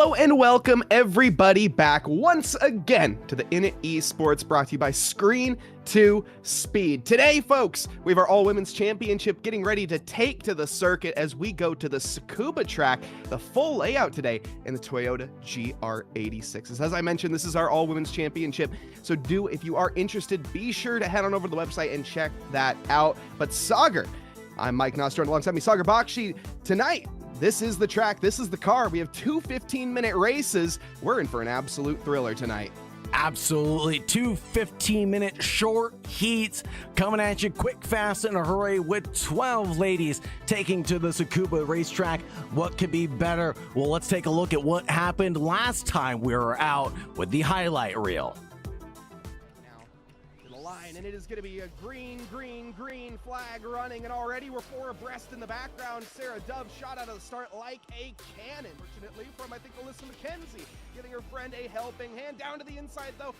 Hello and welcome everybody back once again to the Init Esports, brought to you by Screen to Speed. Today, folks, we have our all-women's championship getting ready to take to the circuit as we go to the Tsukuba track. The full layout today in the Toyota GR86. As I mentioned, this is our all-women's championship, so if you are interested, be sure to head on over to the website and check that out. But Sagar, I'm Mike Nostro, and alongside me, Sagar Bakshi. Tonight, this is the track, this is the car. We have two 15-minute races. We're in for an absolute thriller tonight. Absolutely. Two 15-minute short heats coming at you quick, fast, and a hurry with 12 ladies taking to the Tsukuba racetrack. What could be better? Well, let's take a look at what happened last time we were out with the highlight reel. And it is going to be a green flag running, and already we're four abreast in the background. Sarah Dove shot out of the start like a cannon, fortunately from, I think, Alyssa McKenzie, giving her friend a helping hand. Down to the inside, though,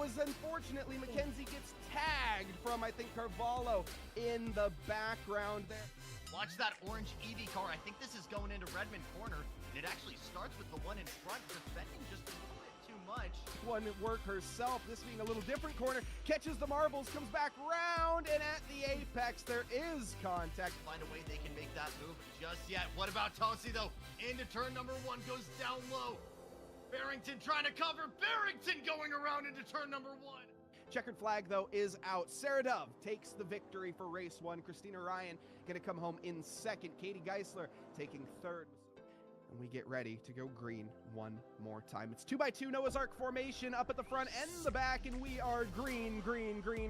as unfortunately McKenzie gets tagged from, I think, Carvalho in the background there. Watch that orange EV car. I think this is going into Redmond Corner, and it actually starts with the one in front, defending just a little bit too much. One work herself, this being a little different corner, catches the marbles, comes back round, and at the apex there is contact. Find a way they can make that move just yet. What about Tosi, though? Into turn number one, goes down low. Barrington trying to cover. Barrington going around into turn number one. Checkered flag, though, is out. Sarah Dove takes the victory for race one. Christina Ryan going to come home in second. Katie Geisler taking third. And we get ready to go green one more time. It's 2x2 Noah's Ark formation up at the front and the back, and we are green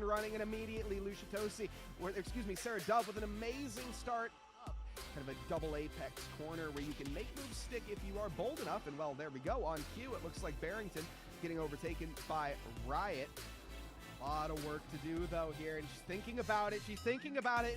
running, and immediately Sarah Dove with an amazing start up. Kind of a double apex corner where you can make moves stick if you are bold enough, and well, there we go. On cue, it looks like Barrington getting overtaken by Riot. A lot of work to do, though, here, and she's thinking about it, and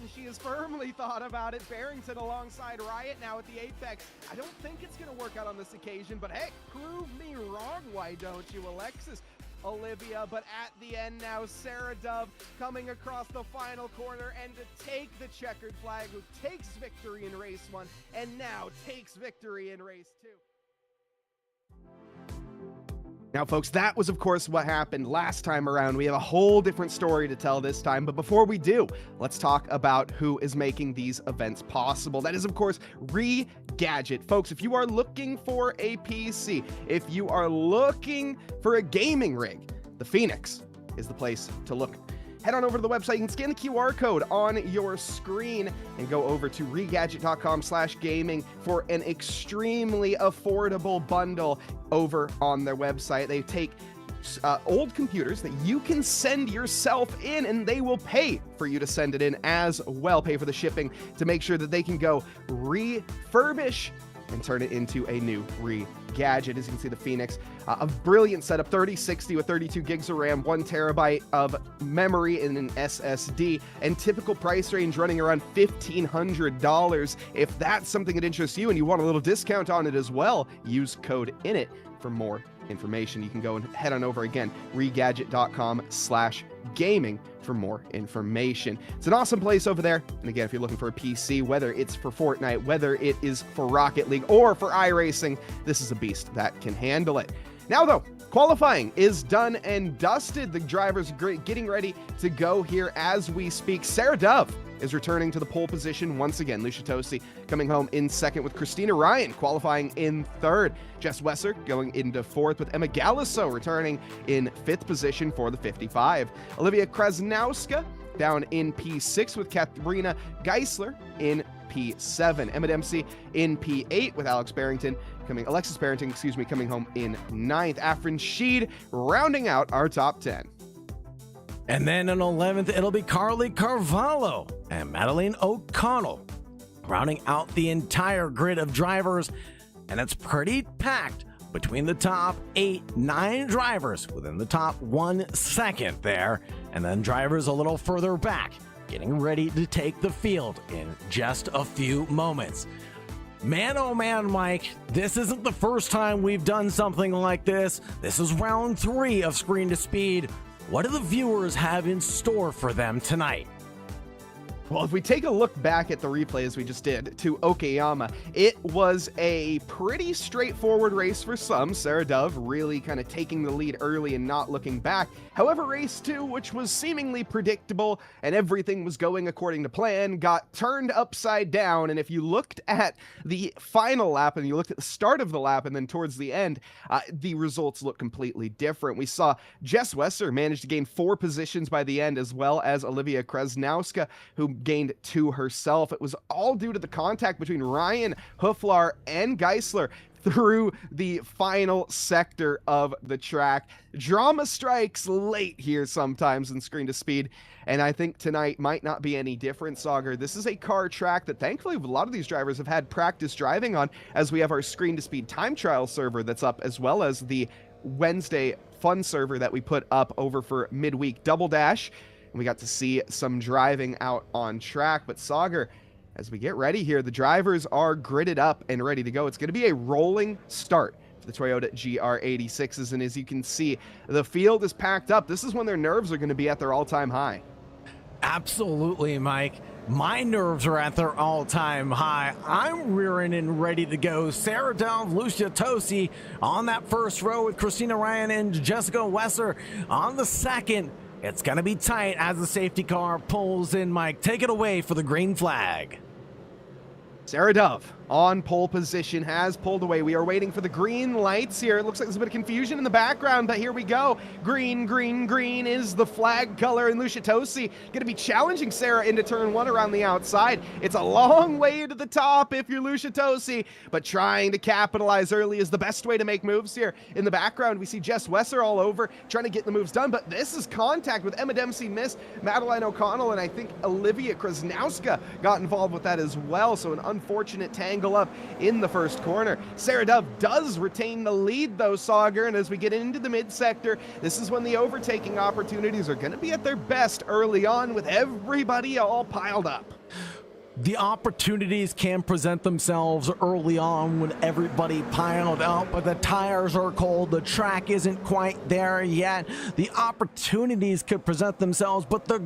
she has firmly thought about it. Barrington alongside Riot now at the apex. I don't think it's going to work out on this occasion, but hey, prove me wrong, why don't you, Alexis? Olivia, but at the end now, Sarah Dove coming across the final corner and to take the checkered flag, who takes victory in race one, and now takes victory in race two. Now, folks, that was, of course, what happened last time around. We have a whole different story to tell this time, but before we do, let's talk about who is making these events possible. That is, of course, Regadget. Folks, if you are looking for a PC, if you are looking for a gaming rig, the Phoenix is the place to look. Head on over to the website. You can scan the QR code on your screen and go over to regadget.com/gaming for an extremely affordable bundle over on their website. They take old computers that you can send yourself in, and they will pay for you to send it in as well, pay for the shipping to make sure that they can go refurbish and turn it into a new Regadget. As you can see, the Phoenix, a brilliant setup, 3060 with 32 gigs of RAM, 1 terabyte of memory in an SSD, and typical price range running around $1,500. If that's something that interests you and you want a little discount on it as well, use code INIT for more information. You can go and head on over again, regadget.com/gaming for more information. It's an awesome place over there. And again, if you're looking for a PC, whether it's for Fortnite, whether it is for Rocket League or for iRacing, this is a beast that can handle it. Now, though, qualifying is done and dusted. The drivers getting ready to go here as we speak. Sarah Dove is returning to the pole position once again. Lucia Tosi coming home in second, with Christina Ryan qualifying in third. Jess Wesser going into fourth, with Emma Galliso returning in fifth position for the 55. Olivia Krasnowska down in P6 with Katharina Geisler in P7. Emma Dempsey in P8 with Alexis Barrington coming home in ninth. Afrin Sheed rounding out our top 10. And then in 11th, it'll be Carly Carvalho and Madeline O'Connell rounding out the entire grid of drivers. And it's pretty packed between the top 9 drivers within the top 1 second there. And then drivers a little further back getting ready to take the field in just a few moments. Man, oh man, Mike, this isn't the first time we've done something like this. This is round 3 of Screen to Speed. What do the viewers have in store for them tonight? Well, if we take a look back at the replay as we just did to Okayama, it was a pretty straightforward race for some. Sarah Dove really kind of taking the lead early and not looking back. However, race 2, which was seemingly predictable and everything was going according to plan, got turned upside down. And if you looked at the final lap and you looked at the start of the lap and then towards the end, the results look completely different. We saw Jess Wesser manage to gain 4 positions by the end, as well as Olivia Krasnowska, who gained 2 herself. It was all due to the contact between Ryan, Hooflar, and Geisler through the final sector of the track. Drama strikes late here sometimes in Screen to Speed, and I think tonight might not be any different, Sauger. This is a car track that thankfully a lot of these drivers have had practice driving on, as we have our Screen to Speed time trial server that's up, as well as the Wednesday fun server that we put up over for midweek Double Dash. And we got to see some driving out on track. But Sauger, as we get ready here, the drivers are gridded up and ready to go. It's going to be a rolling start for the Toyota GR86s. And as you can see, the field is packed up. This is when their nerves are going to be at their all-time high. Absolutely, Mike. My nerves are at their all-time high. I'm rearing and ready to go. Sarah Dove, Lucia Tosi on that first row with Christina Ryan and Jessica Wesser on the second. It's going to be tight as the safety car pulls in. Mike, take it away for the green flag. Sarah Dove on pole position has pulled away. We are waiting for the green lights here. It looks like there's a bit of confusion in the background, but here we go. Green, green, green is the flag color, and Lucia Tosi going to be challenging Sarah into turn 1 around the outside. It's a long way to the top if you're Lucia Tosi, but trying to capitalize early is the best way to make moves here. In the background, we see Jess Wesser all over trying to get the moves done, but this is contact with Emma Dempsey miss, Madeline O'Connell, and I think Olivia Krasnowska got involved with that as well, so an unfortunate tangle up in the first corner. Sarah Dove does retain the lead though, Sauger, and as we get into the mid-sector, this is when the overtaking opportunities are going to be at their best early on with everybody all piled up. The opportunities can present themselves early on when everybody piled up, but the tires are cold. The track isn't quite there yet. The opportunities could present themselves, but the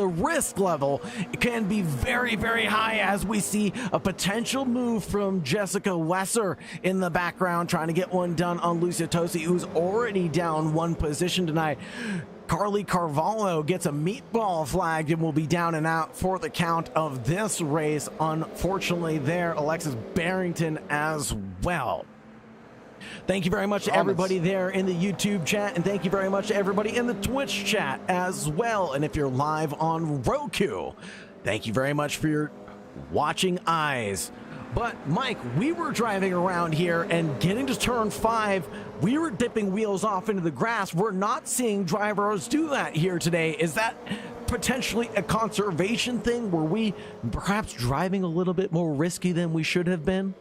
risk level can be very, very high as we see a potential move from Jessica Wesser in the background trying to get one done on Lucia Tosi, who's already down 1 position tonight. Carly Carvalho gets a meatball flagged and will be down and out for the count of this race. Unfortunately there, Alexis Barrington as well. Thank you very much to everybody there in the YouTube chat, and thank you very much to everybody in the Twitch chat as well. And if you're live on Roku, thank you very much for your watching eyes. But Mike, we were driving around here and getting to turn 5, we were dipping wheels off into the grass. We're not seeing drivers do that here today. Is that potentially a conservation thing? Were we perhaps driving a little bit more risky than we should have been?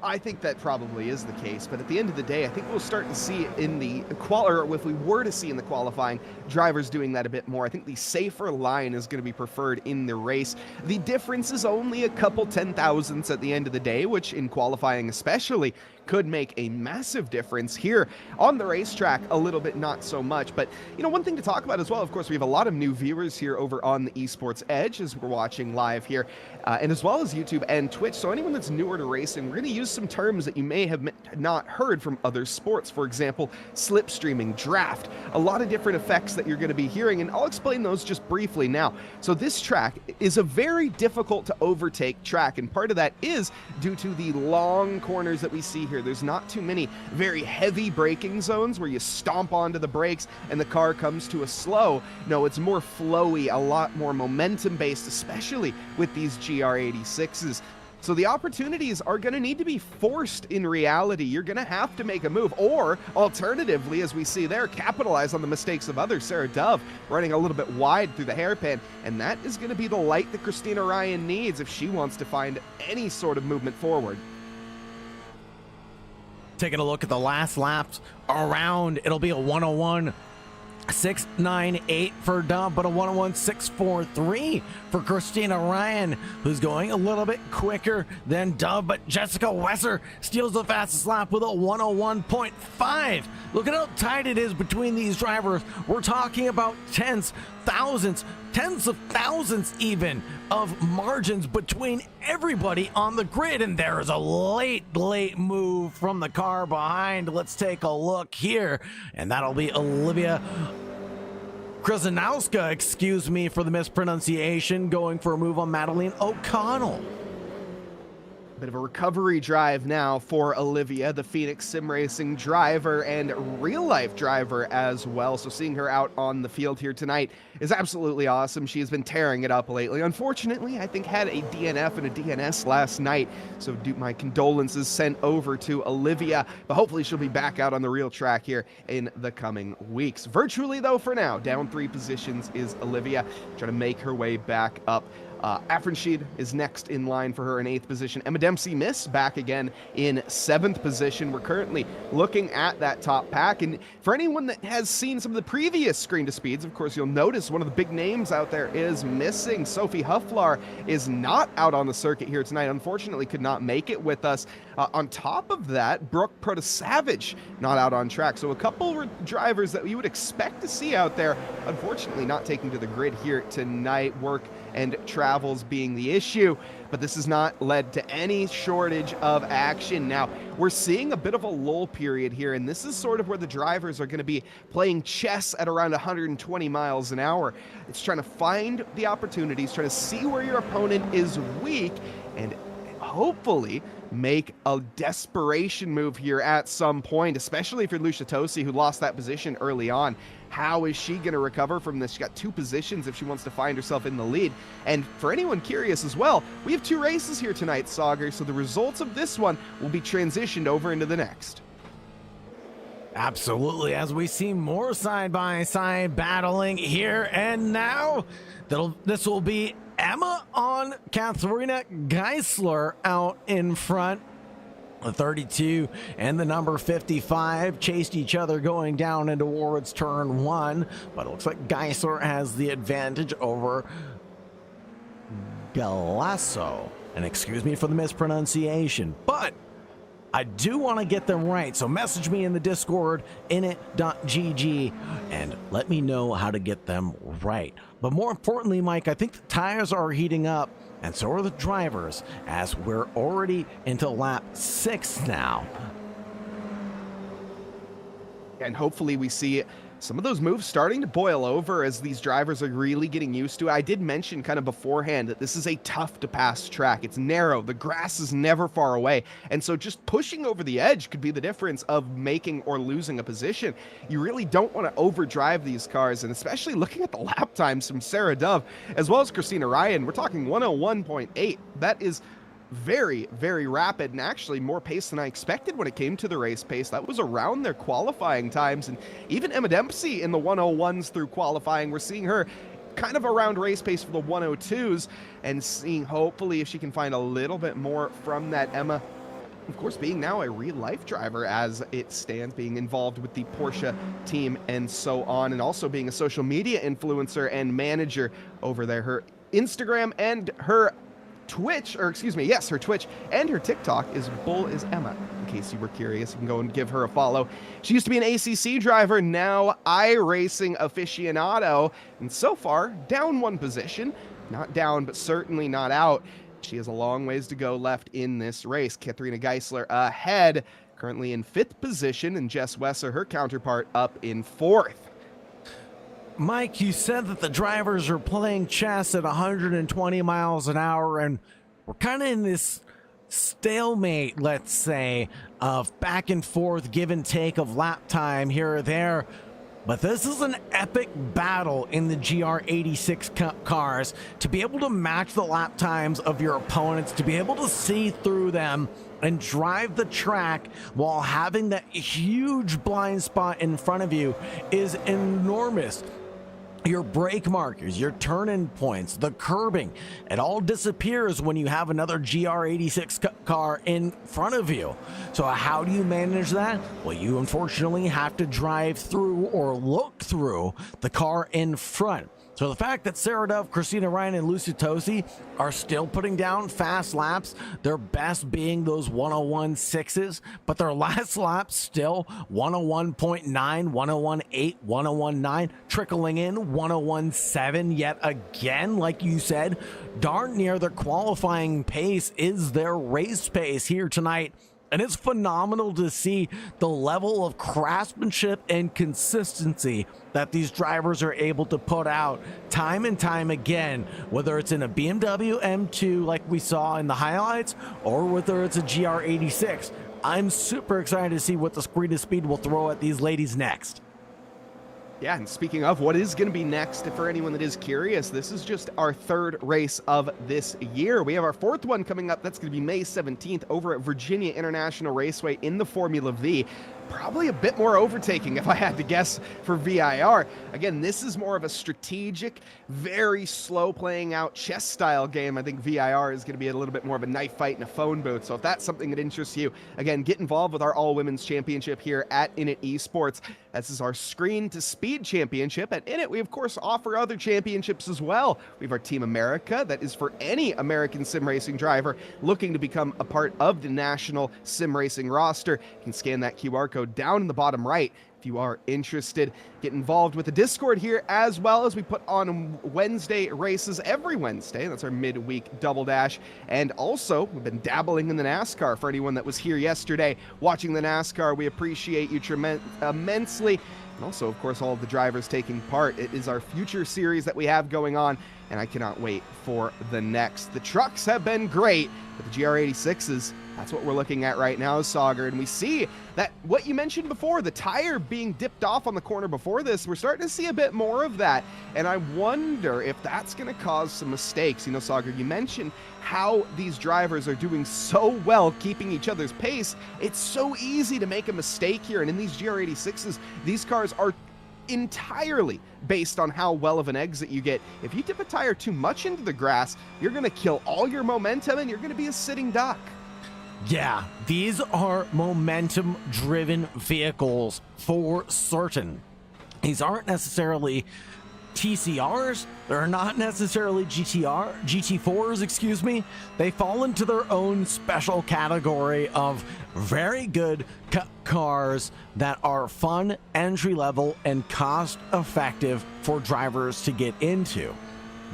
I think that probably is the case, but at the end of the day, I think we'll start to see in the or if we were to see in the qualifying, drivers doing that a bit more. I think the safer line is going to be preferred in the race. The difference is only a couple 10,000ths at the end of the day, which in qualifying especially could make a massive difference. Here on the racetrack, a little bit not so much, but you know, one thing to talk about as well, of course, we have a lot of new viewers here over on the Esports Edge as we're watching live here, and as well as YouTube and Twitch. So anyone that's newer to racing, we're going to use some terms that you may have not heard from other sports. For example, slipstreaming, draft, a lot of different effects that you're going to be hearing, and I'll explain those just briefly now. So this track is a very difficult to overtake track, and part of that is due to the long corners that we see here. There's not too many very heavy braking zones where you stomp onto the brakes and the car comes to a slow. No, it's more flowy, a lot more momentum based, especially with these GR86s. So the opportunities are going to need to be forced in reality. You're going to have to make a move, or alternatively, as we see there, capitalize on the mistakes of others. Sarah Dove running a little bit wide through the hairpin, and that is going to be the light that Christina Ryan needs if she wants to find any sort of movement forward. Taking a look at the last laps around, it'll be a 101.698 for Dove, but a 101.643 for Christina Ryan, who's going a little bit quicker than Dove, but Jessica Wesser steals the fastest lap with a 101.5. Look at how tight it is between these drivers. We're talking about tenths, thousandths, tens of thousands even of margins between everybody on the grid. And there is a late move from the car behind. Let's take a look here, and that'll be Olivia Krasnowska, excuse me for the mispronunciation, going for a move on Madeline O'Connell. Bit of a recovery drive now for Olivia, the Phoenix Sim Racing driver and real-life driver as well. So seeing her out on the field here tonight is absolutely awesome. She has been tearing it up lately. Unfortunately, I think had a DNF and a DNS last night, so my condolences sent over to Olivia, but hopefully she'll be back out on the real track here in the coming weeks. Virtually, though, for now, down 3 positions is Olivia, trying to make her way back up. Afrenshid is next in line for her in 8th position. Emma Dempsey Miss back again in 7th position. We're currently looking at that top pack, and for anyone that has seen some of the previous Screen to Speeds, of course, you'll notice one of the big names out there is missing. Sophie Hufflar is not out on the circuit here tonight. Unfortunately, could not make it with us. On top of that, Brooke Protasavage not out on track. So a couple drivers that you would expect to see out there, unfortunately not taking to the grid here tonight. Work and travels being the issue, but this has not led to any shortage of action. Now, we're seeing a bit of a lull period here, and this is sort of where the drivers are going to be playing chess at around 120 miles an hour. It's trying to find the opportunities, trying to see where your opponent is weak, and hopefully make a desperation move here at some point, especially for Lucia Tosi, who lost that position early on. How is she going to recover from this? She got 2 positions if she wants to find herself in the lead. And for anyone curious as well, we have 2 races here tonight, Sauger, so the results of this one will be transitioned over into the next. Absolutely, as we see more side-by-side battling here and now. This will be Emma on Katharina Geisler out in front. The 32 and the number 55 chased each other going down into towards turn 1, but it looks like Geisler has the advantage over Galasso. And excuse me for the mispronunciation, but I do want to get them right, so message me in the Discord, init.gg, and let me know how to get them right. But more importantly, Mike, I think the tires are heating up, and so are the drivers, as we're already into lap 6 now. And hopefully we see some of those moves starting to boil over as these drivers are really getting used to it. I did mention kind of beforehand that this is a tough to pass track. It's narrow, the grass is never far away, and so just pushing over the edge could be the difference of making or losing a position. You really don't want to overdrive these cars, and especially looking at the lap times from Sarah Dove as well as Christina Ryan, we're talking 101.8. That is very, very rapid, and actually more pace than I expected when it came to the race pace. That was around their qualifying times, and even Emma Dempsey in the 101s through qualifying, we're seeing her kind of around race pace for the 102s, and seeing hopefully if she can find a little bit more from that. Emma, of course, being now a real-life driver as it stands, being involved with the Porsche team and so on, and also being a social media influencer and manager over there. Her Instagram and her Twitch, or excuse me, yes, her Twitch and her TikTok is Bull is Emma. In case you were curious, you can go and give her a follow. She used to be an ACC driver, now iRacing aficionado, and so far, down 1 position. Not down, but certainly not out. She has a long ways to go left in this race. Katharina Geisler ahead, currently in 5th position, and Jess Wesser, her counterpart, up in 4th. Mike, you said that the drivers are playing chess at 120 miles an hour, and we're kind of in this stalemate, let's say, of back and forth, give and take of lap time here or there. But this is an epic battle in the GR86 cars to be able to match the lap times of your opponents, to be able to see through them and drive the track while having that huge blind spot in front of you is enormous. Your brake markers, your turn-in points, the curbing, it all disappears when you have another GR86 car in front of you. So how do you manage that? Well, you unfortunately have to drive through or look through the car in front. So the fact that Sarah Dove, Christina Ryan, and Lucy Tosi are still putting down fast laps, their best being those 101.6s, but their last lap still 101.9, 101.8, 101.9, trickling in 101.7 yet again. Like you said, darn near their qualifying pace is their race pace here tonight. And it's phenomenal to see the level of craftsmanship and consistency that these drivers are able to put out time and time again, whether it's in a BMW M2 like we saw in the highlights, or whether it's a GR86. I'm super excited to see what the Screen to Speed will throw at these ladies next. Yeah, and speaking of what is going to be next, for anyone that is curious, this is just our third race of this year. We have our fourth one coming up. That's going to be May 17th over at Virginia International Raceway in the Formula V. Probably a bit more overtaking, if I had to guess, for VIR. Again, this is more of a strategic, very slow playing out chess style game. I think VIR is going to be a little bit more of a knife fight in a phone booth. So if that's something that interests you, again, get involved with our all women's championship here at Init Esports. This is our Screen to Speed championship. At Init, we of course offer other championships as well. We have our Team America, that is for any American sim racing driver looking to become a part of the national sim racing roster. You can scan that QR code down in the bottom right if you are interested. Get involved with the Discord here, as well as we put on Wednesday races every Wednesday. That's our midweek double dash. And also, we've been dabbling in the NASCAR. For anyone that was here yesterday watching the NASCAR, we appreciate you immensely. And also, of course, all of the drivers taking part. It is our future series that we have going on, and I cannot wait for the next. The trucks have been great, but the GR86s, that's what we're looking at right now, Sauger. And we see that what you mentioned before, the tire being dipped off on the corner before this, we're starting to see a bit more of that. And I wonder if that's going to cause some mistakes. You know, Sauger, you mentioned how these drivers are doing so well keeping each other's pace. It's so easy to make a mistake here. And in these GR86s, these cars are entirely based on how well of an exit you get. If you dip a tire too much into the grass, you're going to kill all your momentum and you're going to be a sitting duck. Yeah, these are momentum-driven vehicles for certain. These aren't necessarily TCRs. They're not necessarily GT4s, excuse me. They fall into their own special category of very good cars that are fun, entry-level, and cost-effective for drivers to get into.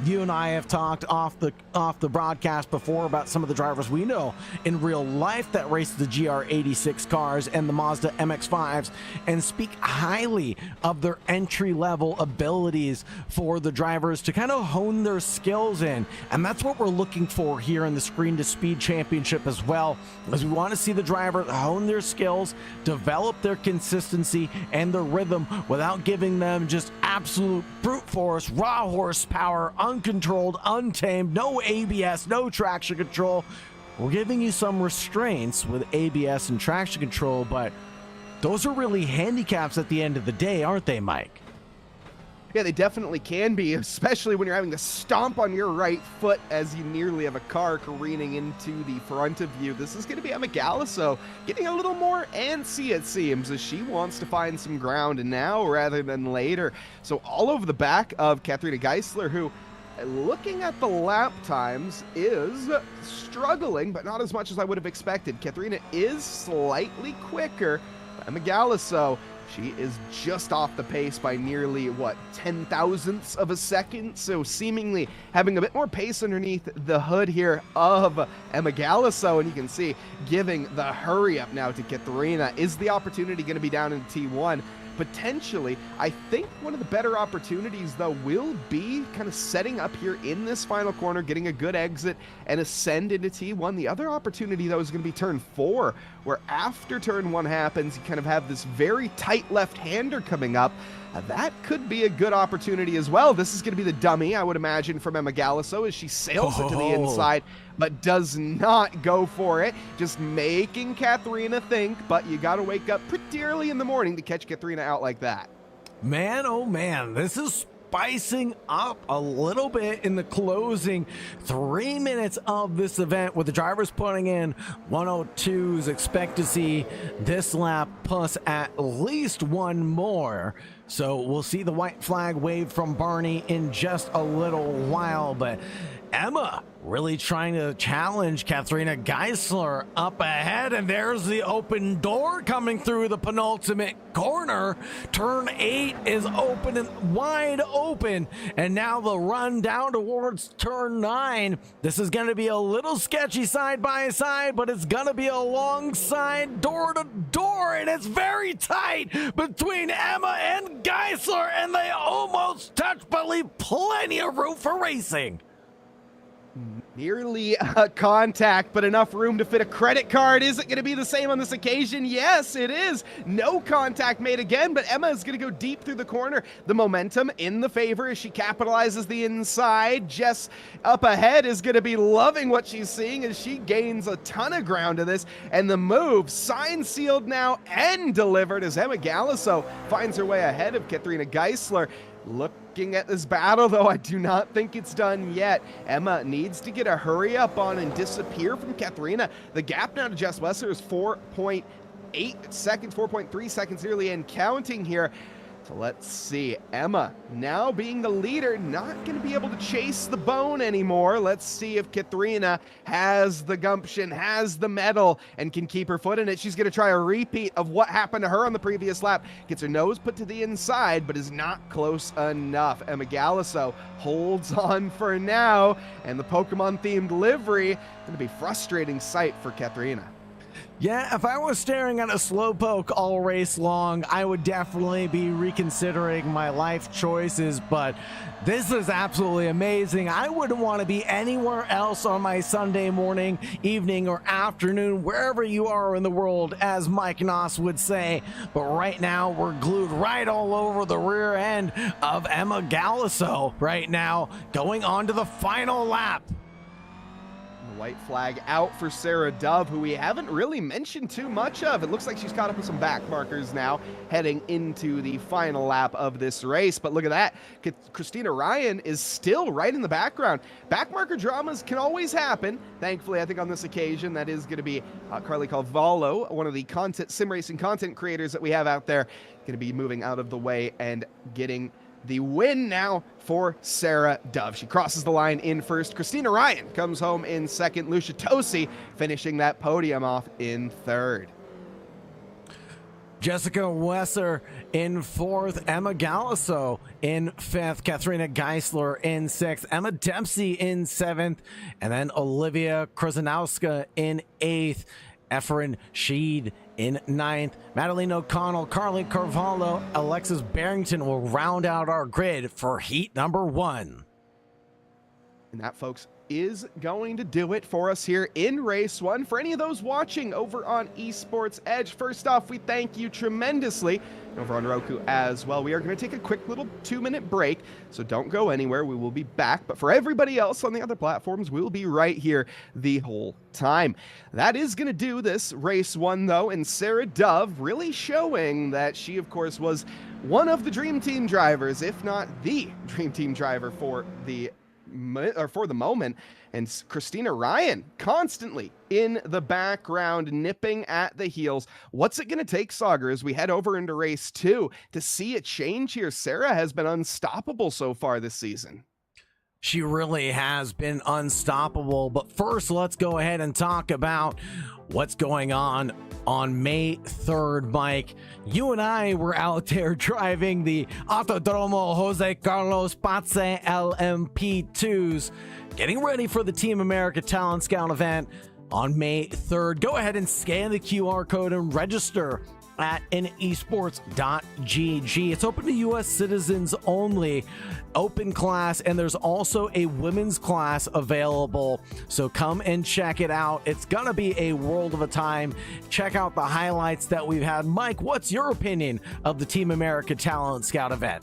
You and I have talked off the broadcast before about some of the drivers we know in real life that race the GR86 cars and the Mazda MX-5s, and speak highly of their entry-level abilities for the drivers to kind of hone their skills in. And that's what we're looking for here in the Screen to Speed Championship as well, as we want to see the driver hone their skills, develop their consistency and their rhythm without giving them just absolute brute force, raw horsepower, uncontrolled, untamed, no ABS, no traction control. We're giving you some restraints with ABS and traction control, but those are really handicaps at the end of the day, aren't they, Mike? Yeah, they definitely can be, especially when you're having to stomp on your right foot as you nearly have a car careening into the front of you. This is going to be Emma Galliso getting a little more antsy, it seems, as she wants to find some ground now rather than later. So all over the back of Katharina Geisler, who, looking at the lap times, is struggling, but not as much as I would have expected. Katharina is slightly quicker. Emma Galliso, she is just off the pace by nearly, 10 thousandths of a second? So seemingly having a bit more pace underneath the hood here of Emma Galliso. And you can see giving the hurry up now to Katharina. Is the opportunity going to be down in T1? Potentially. I think one of the better opportunities, though, will be kind of setting up here in this final corner, getting a good exit and ascend into T1. The other opportunity, though, is going to be turn 4, where after turn 1 happens, you kind of have this very tight left-hander coming up. That could be a good opportunity as well. This is going to be the dummy, I would imagine, from Emma Galliso as she sails it to the inside, but does not go for it. Just making Katharina think, but you got to wake up pretty early in the morning to catch Katharina out like that. Man, oh man, this is spicing up a little bit in the closing 3 minutes of this event, with the drivers putting in 102s. Expect to see this lap plus at least one more. So we'll see the white flag wave from Barney in just a little while, but Emma really trying to challenge Katharina Geisler up ahead, and there's the open door coming through the penultimate corner. Turn 8 is open and wide open, and now the run down towards turn 9. This is going to be a little sketchy side by side, but it's going to be alongside door to door, and it's very tight between Emma and Geisler, and they almost touch, but leave plenty of room for racing. Nearly a contact, but enough room to fit a credit card. Is it going to be the same on this occasion? Yes, it is. No contact made again, but Emma is going to go deep through the corner. The momentum in the favor as she capitalizes the inside. Jess up ahead is going to be loving what she's seeing as she gains a ton of ground to this. And the move, signed, sealed now, and delivered as Emma Galiso finds her way ahead of Katharina Geisler. Looking at this battle, though, I do not think it's done yet. Emma needs to get a hurry up on and disappear from Katharina. The gap now to Jess Wesser is 4.8 seconds, 4.3 seconds nearly, and counting here. So let's see. Emma now being the leader, not going to be able to chase the bone anymore. Let's see if Katharina has the gumption, has the mettle, and can keep her foot in it. She's going to try a repeat of what happened to her on the previous lap. Gets her nose put to the inside, but is not close enough. Emma Galiso holds on for now, and the Pokemon-themed livery going to be frustrating sight for Katharina. Yeah, if I was staring at a Slowpoke all race long, I would definitely be reconsidering my life choices, but this is absolutely amazing. I wouldn't want to be anywhere else on my Sunday morning, evening, or afternoon, wherever you are in the world, as Mike Noss would say. But right now, we're glued right all over the rear end of Emma Galiso right now, going on to the final lap. White flag out for Sarah Dove, who we haven't really mentioned too much of. It looks like she's caught up with some back markers now, heading into the final lap of this race. But look at that. Christina Ryan is still right in the background. Back marker dramas can always happen. Thankfully, I think on this occasion, that is going to be Carly Calvallo, one of the sim racing content creators that we have out there, going to be moving out of the way and getting the win now for Sarah Dove. She crosses the line in first. Christina Ryan comes home in second. Lucia Tosi finishing that podium off in third. Jessica Wesser in fourth, Emma Galiso in fifth, Katharina Geisler in sixth, Emma Dempsey in seventh, and then Olivia Krasnowska in eighth, Efren Sheed in ninth, Madeline O'Connell, Carly Carvalho, Alexis Barrington will round out our grid for heat number 1. And that, folks, is going to do it for us here in race 1. For any of those watching over on Esports Edge, first off, we thank you tremendously. Over on Roku as well. We are going to take a quick little 2-minute break, so don't go anywhere. We will be back. But for everybody else on the other platforms, we'll be right here the whole time. That is going to do this race 1, though, and Sarah Dove really showing that she, of course, was one of the Dream Team drivers, if not the Dream Team driver for the moment. And Christina Ryan constantly in the background, nipping at the heels. What's it going to take, Sauger, as we head over into race 2 to see a change here? Sarah has been unstoppable so far this season. She really has been unstoppable. But first, let's go ahead and talk about what's going on May 3rd, Mike. You and I were out there driving the Autodromo Jose Carlos Pace LMP2s, getting ready for the Team America Talent Scout event on May 3rd. Go ahead and scan the QR code and register at inesports.gg. It's open to U.S. citizens only, open class, and there's also a women's class available. So come and check it out. It's going to be a world of a time. Check out the highlights that we've had. Mike, what's your opinion of the Team America Talent Scout event?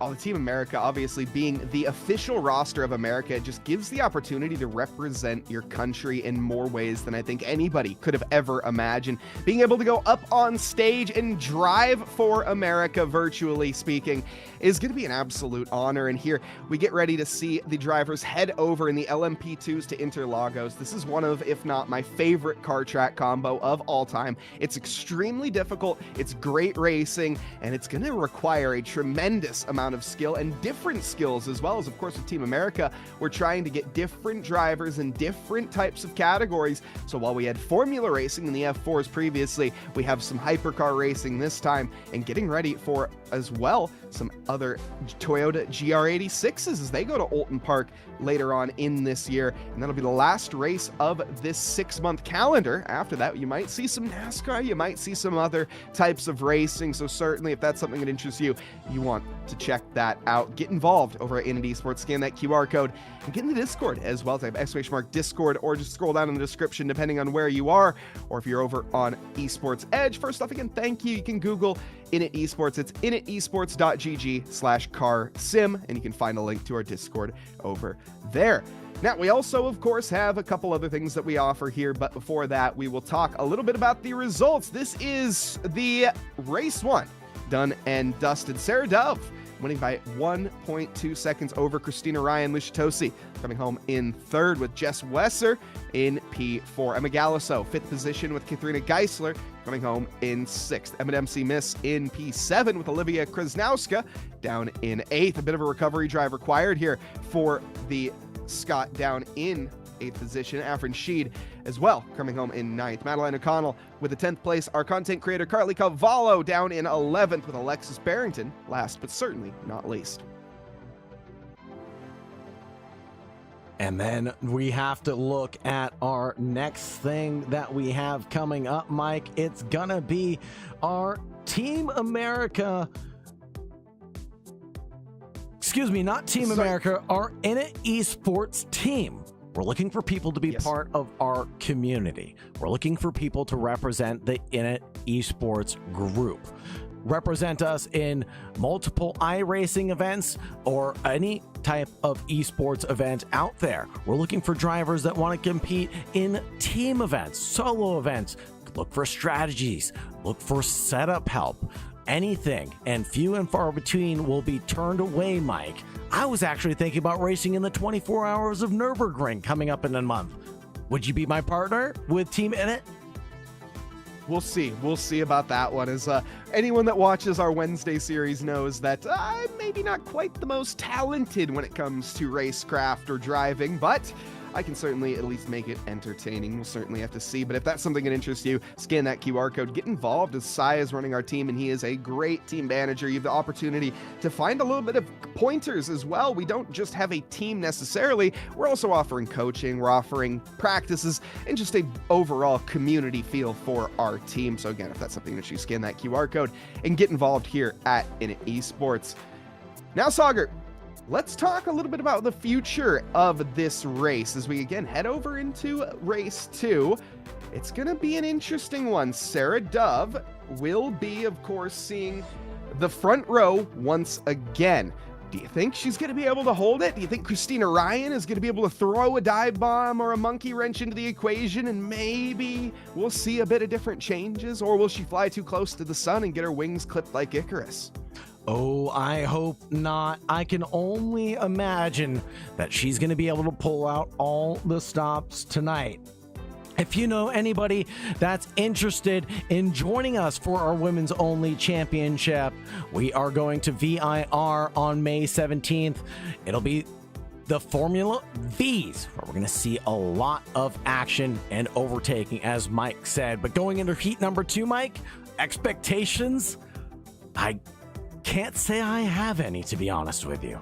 all the Team America obviously being the official roster of America, it just gives the opportunity to represent your country in more ways than I think anybody could have ever imagined. Being able to go up on stage and drive for America, virtually speaking, is going to be an absolute honor. And here we get ready to see the drivers head over in the LMP2s to Interlagos. This is one of, if not my favorite car track combo of all time. It's extremely difficult, it's great racing, and it's going to require a tremendous amount of skill and different skills as well. As of course with Team America, we're trying to get different drivers in different types of categories. So while we had formula racing in the F4s previously, we have some hypercar racing this time, and getting ready for as well some other Toyota GR86s as they go to Olton Park later on in this year. And that'll be the last race of this 6-month calendar. After that, you might see some NASCAR, you might see some other types of racing. So certainly if that's something that interests you, you want to check that out. Get involved over at Init Esports, scan that QR code, and get in the Discord as well. Type !Discord or just scroll down in the description depending on where you are, or if you're over on Esports Edge. First off, again, thank you. You can Google Init Esports. It's initesports.gg/carsim, and you can find a link to our Discord over there. Now, we also, of course, have a couple other things that we offer here, but before that, we will talk a little bit about the results. This is the race 1, done and dusted. Sarah Dove winning by 1.2 seconds over Christina Ryan. Lucia Tosi coming home in 3rd with Jess Wesser in P4. Emma Galliso, 5th position with Katharina Geisler coming home in 6th. Emma Dempsey Miss in P7 with Olivia Krasnowska down in 8th. A bit of a recovery drive required here for the Scott down in 8th position. Afrin Sheed as well coming home in 9th. Madeline O'Connell with the 10th place. Our content creator Carly Cavallo down in 11th with Alexis Barrington last but certainly not least. And then we have to look at our next thing that we have coming up, Mike. It's gonna be our Team America. Excuse me, not Team America, our Init Esports team. We're looking for people to be part of our community. We're looking for people to represent the Init Esports group. Represent us in multiple iRacing events or any type of esports event out there. We're looking for drivers that want to compete in team events, solo events. Look for strategies, look for setup help. Anything, and few and far between will be turned away, Mike. I was actually thinking about racing in the 24 Hours of Nürburgring coming up in a month. Would you be my partner with Team Init? We'll see. We'll see about that one. As anyone that watches our Wednesday series knows that I'm maybe not quite the most talented when it comes to racecraft or driving, but I can certainly at least make it entertaining. We'll certainly have to see, but if that's something that interests you, scan that QR code, get involved, as Sai is running our team, and he is a great team manager. You have the opportunity to find a little bit of pointers as well. We don't just have a team necessarily, we're also offering coaching, we're offering practices, and just a overall community feel for our team. So again, if that's something that you scan that QR code and get involved here at Init Esports. Now, Sauger, let's talk a little bit about the future of this race as we again head over into race 2. It's going to be an interesting one. Sarah Dove will be, of course, seeing the front row once again. Do you think she's going to be able to hold it? Do you think Christina Ryan is going to be able to throw a dive bomb or a monkey wrench into the equation and maybe we'll see a bit of different changes? Or will she fly too close to the sun and get her wings clipped like Icarus? Oh, I hope not. I can only imagine that she's going to be able to pull out all the stops tonight. If you know anybody that's interested in joining us for our Women's Only Championship, we are going to VIR on May 17th. It'll be the Formula Vs, where we're going to see a lot of action and overtaking, as Mike said. But going into heat number 2, Mike, expectations? I can't say I have any, to be honest with you.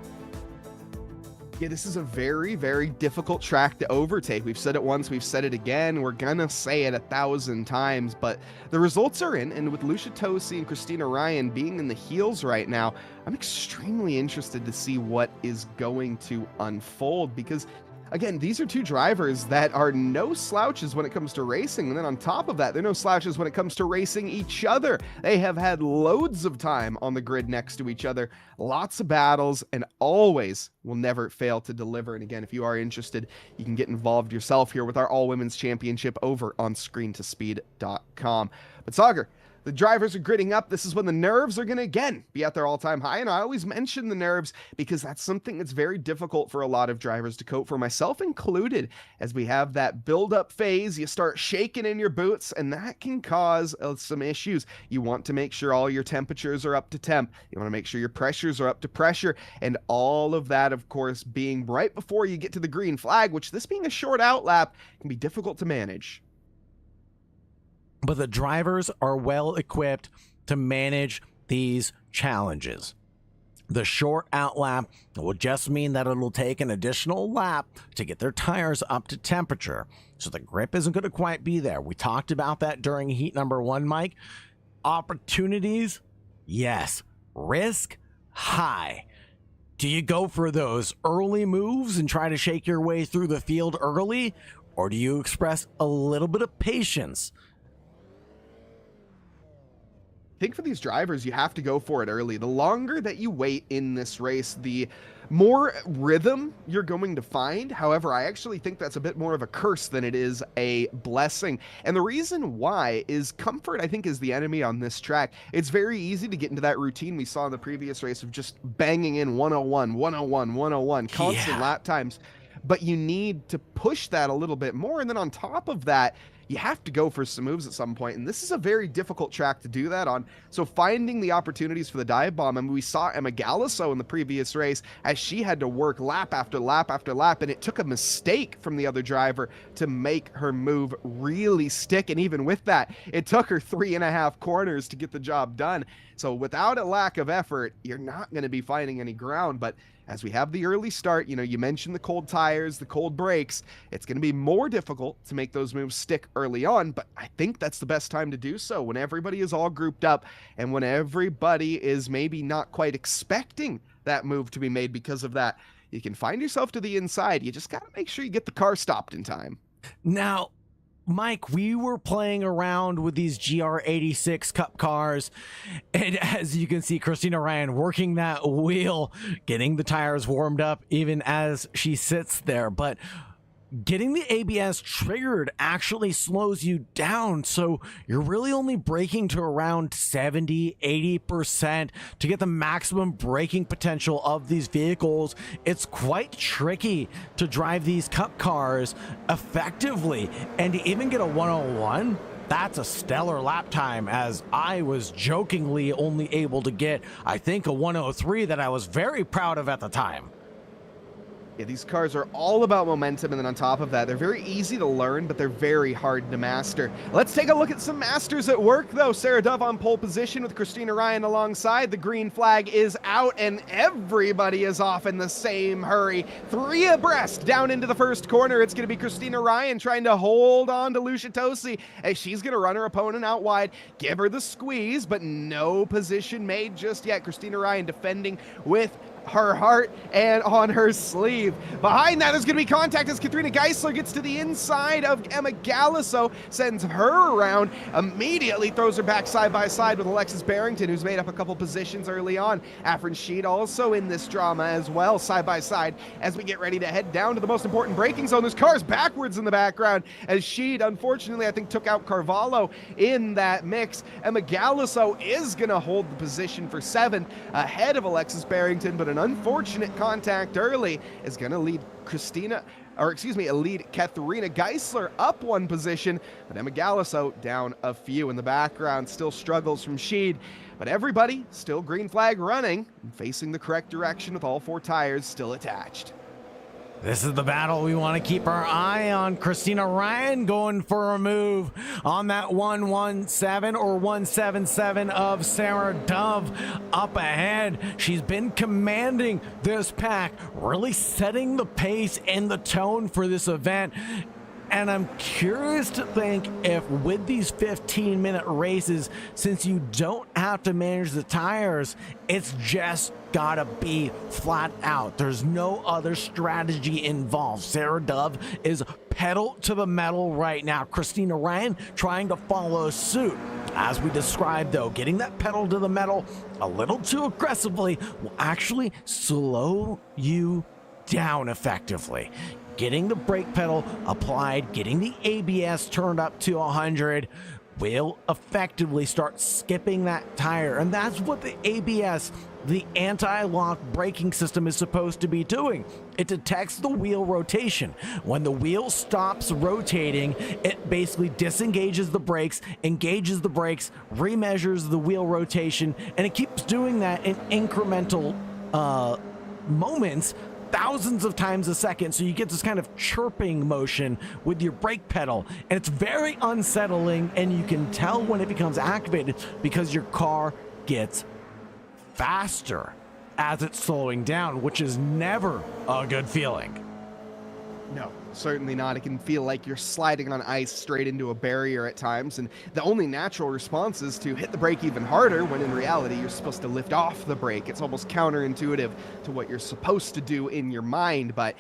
Yeah, this is a very, very difficult track to overtake. We've said it once, we've said it again, we're gonna say it 1,000 times, but the results are in, and with Lucia Tosi and Christina Ryan being in the heels right now, I'm extremely interested to see what is going to unfold, because again, these are two drivers that are no slouches when it comes to racing. And then on top of that, they're no slouches when it comes to racing each other. They have had loads of time on the grid next to each other, lots of battles, and always will never fail to deliver. And again, if you are interested, you can get involved yourself here with our all-women's championship over on screentospeed.com. But Sagar, the drivers are gridding up. This is when the nerves are going to, again, be at their all-time high. And I always mention the nerves because that's something that's very difficult for a lot of drivers to cope for, myself included. As we have that build-up phase, you start shaking in your boots, and that can cause some issues. You want to make sure all your temperatures are up to temp. You want to make sure your pressures are up to pressure. And all of that, of course, being right before you get to the green flag, which this being a short out lap can be difficult to manage. But the drivers are well equipped to manage these challenges. The short out lap will just mean that it'll take an additional lap to get their tires up to temperature. So the grip isn't going to quite be there. We talked about that during heat number 1, Mike. Opportunities, yes. Risk, high. Do you go for those early moves and try to shake your way through the field early? Or do you express a little bit of patience? I think for these drivers, you have to go for it early. The longer that you wait in this race, the more rhythm you're going to find. However, I actually think that's a bit more of a curse than it is a blessing. And the reason why is comfort, I think, is the enemy on this track. It's very easy to get into that routine we saw in the previous race of just banging in 101, 101, 101, constant lap times. But you need to push that a little bit more. And then on top of that, you have to go for some moves at some point, and this is a very difficult track to do that on. So finding the opportunities for the dive bomb, and we saw Emma Galliso in the previous race as she had to work lap after lap after lap, and it took a mistake from the other driver to make her move really stick. And even with that, it took her 3.5 corners to get the job done. So without a lack of effort, you're not going to be finding any ground. But as we have the early start, you mentioned the cold tires, the cold brakes, it's going to be more difficult to make those moves stick early on, but I think that's the best time to do so, when everybody is all grouped up and when everybody is maybe not quite expecting that move to be made because of that. You can find yourself to the inside. You just got to make sure you get the car stopped in time. Now, Mike, we were playing around with these GR86 Cup cars, and as you can see, Christina Ryan working that wheel, getting the tires warmed up even as she sits there. But getting the ABS triggered actually slows you down, so you're really only braking to around 70-80% to get the maximum braking potential of these vehicles. It's quite tricky to drive these Cup cars effectively, and to even get a 101, that's a stellar lap time, as I was jokingly only able to get, I think, a 103 that I was very proud of at the time. Yeah, these cars are all about momentum, and then on top of that, they're very easy to learn, but they're very hard to master. Let's take a look at some masters at work, though. Sarah Dove on pole position with Christina Ryan alongside. The green flag is out, and everybody is off in the same hurry. 3 abreast down into the first corner. It's going to be Christina Ryan trying to hold on to Lucia Tosi as she's going to run her opponent out wide, give her the squeeze, but no position made just yet. Christina Ryan defending with her heart and on her sleeve. Behind that, there's going to be contact as Katharina Geisler gets to the inside of Emma Galliso, sends her around, immediately throws her back side by side with Alexis Barrington, who's made up a couple positions early on. Afrin Sheed also in this drama as well, side by side, as we get ready to head down to the most important braking zone. There's cars backwards in the background as Sheed, unfortunately, I think took out Carvalho in that mix. Emma Galliso is going to hold the position for 7 ahead of Alexis Barrington, but an unfortunate contact early is going to lead Katharina Geisler up 1 position, but Emma Galliso down a few in the background. Still struggles from Sheed, but everybody still green flag running and facing the correct direction with all 4 tires still attached. This is the battle we want to keep our eye on. Christina Ryan going for a move on that 117 or 177 of Sarah Dove up ahead. She's been commanding this pack, really setting the pace and the tone for this event. And I'm curious to think if with these 15-minute races, since you don't have to manage the tires, it's just gotta be flat out. There's no other strategy involved. Sarah Dove is pedal to the metal right now. Christina Ryan trying to follow suit. As we described though, getting that pedal to the metal a little too aggressively will actually slow you down effectively. Getting the brake pedal applied, getting the ABS turned up to 100 will effectively start skipping that tire. And that's what the ABS, the anti-lock braking system, is supposed to be doing. It detects the wheel rotation. When the wheel stops rotating, it basically disengages the brakes, engages the brakes, remeasures the wheel rotation, and it keeps doing that in incremental moments, thousands of times a second. So you get this kind of chirping motion with your brake pedal, and it's very unsettling, and you can tell when it becomes activated because your car gets faster as it's slowing down, which is never a good feeling. No, certainly not. It can feel like you're sliding on ice straight into a barrier at times, and the only natural response is to hit the brake even harder, when in reality you're supposed to lift off the brake. It's almost counterintuitive to what you're supposed to do in your mind, but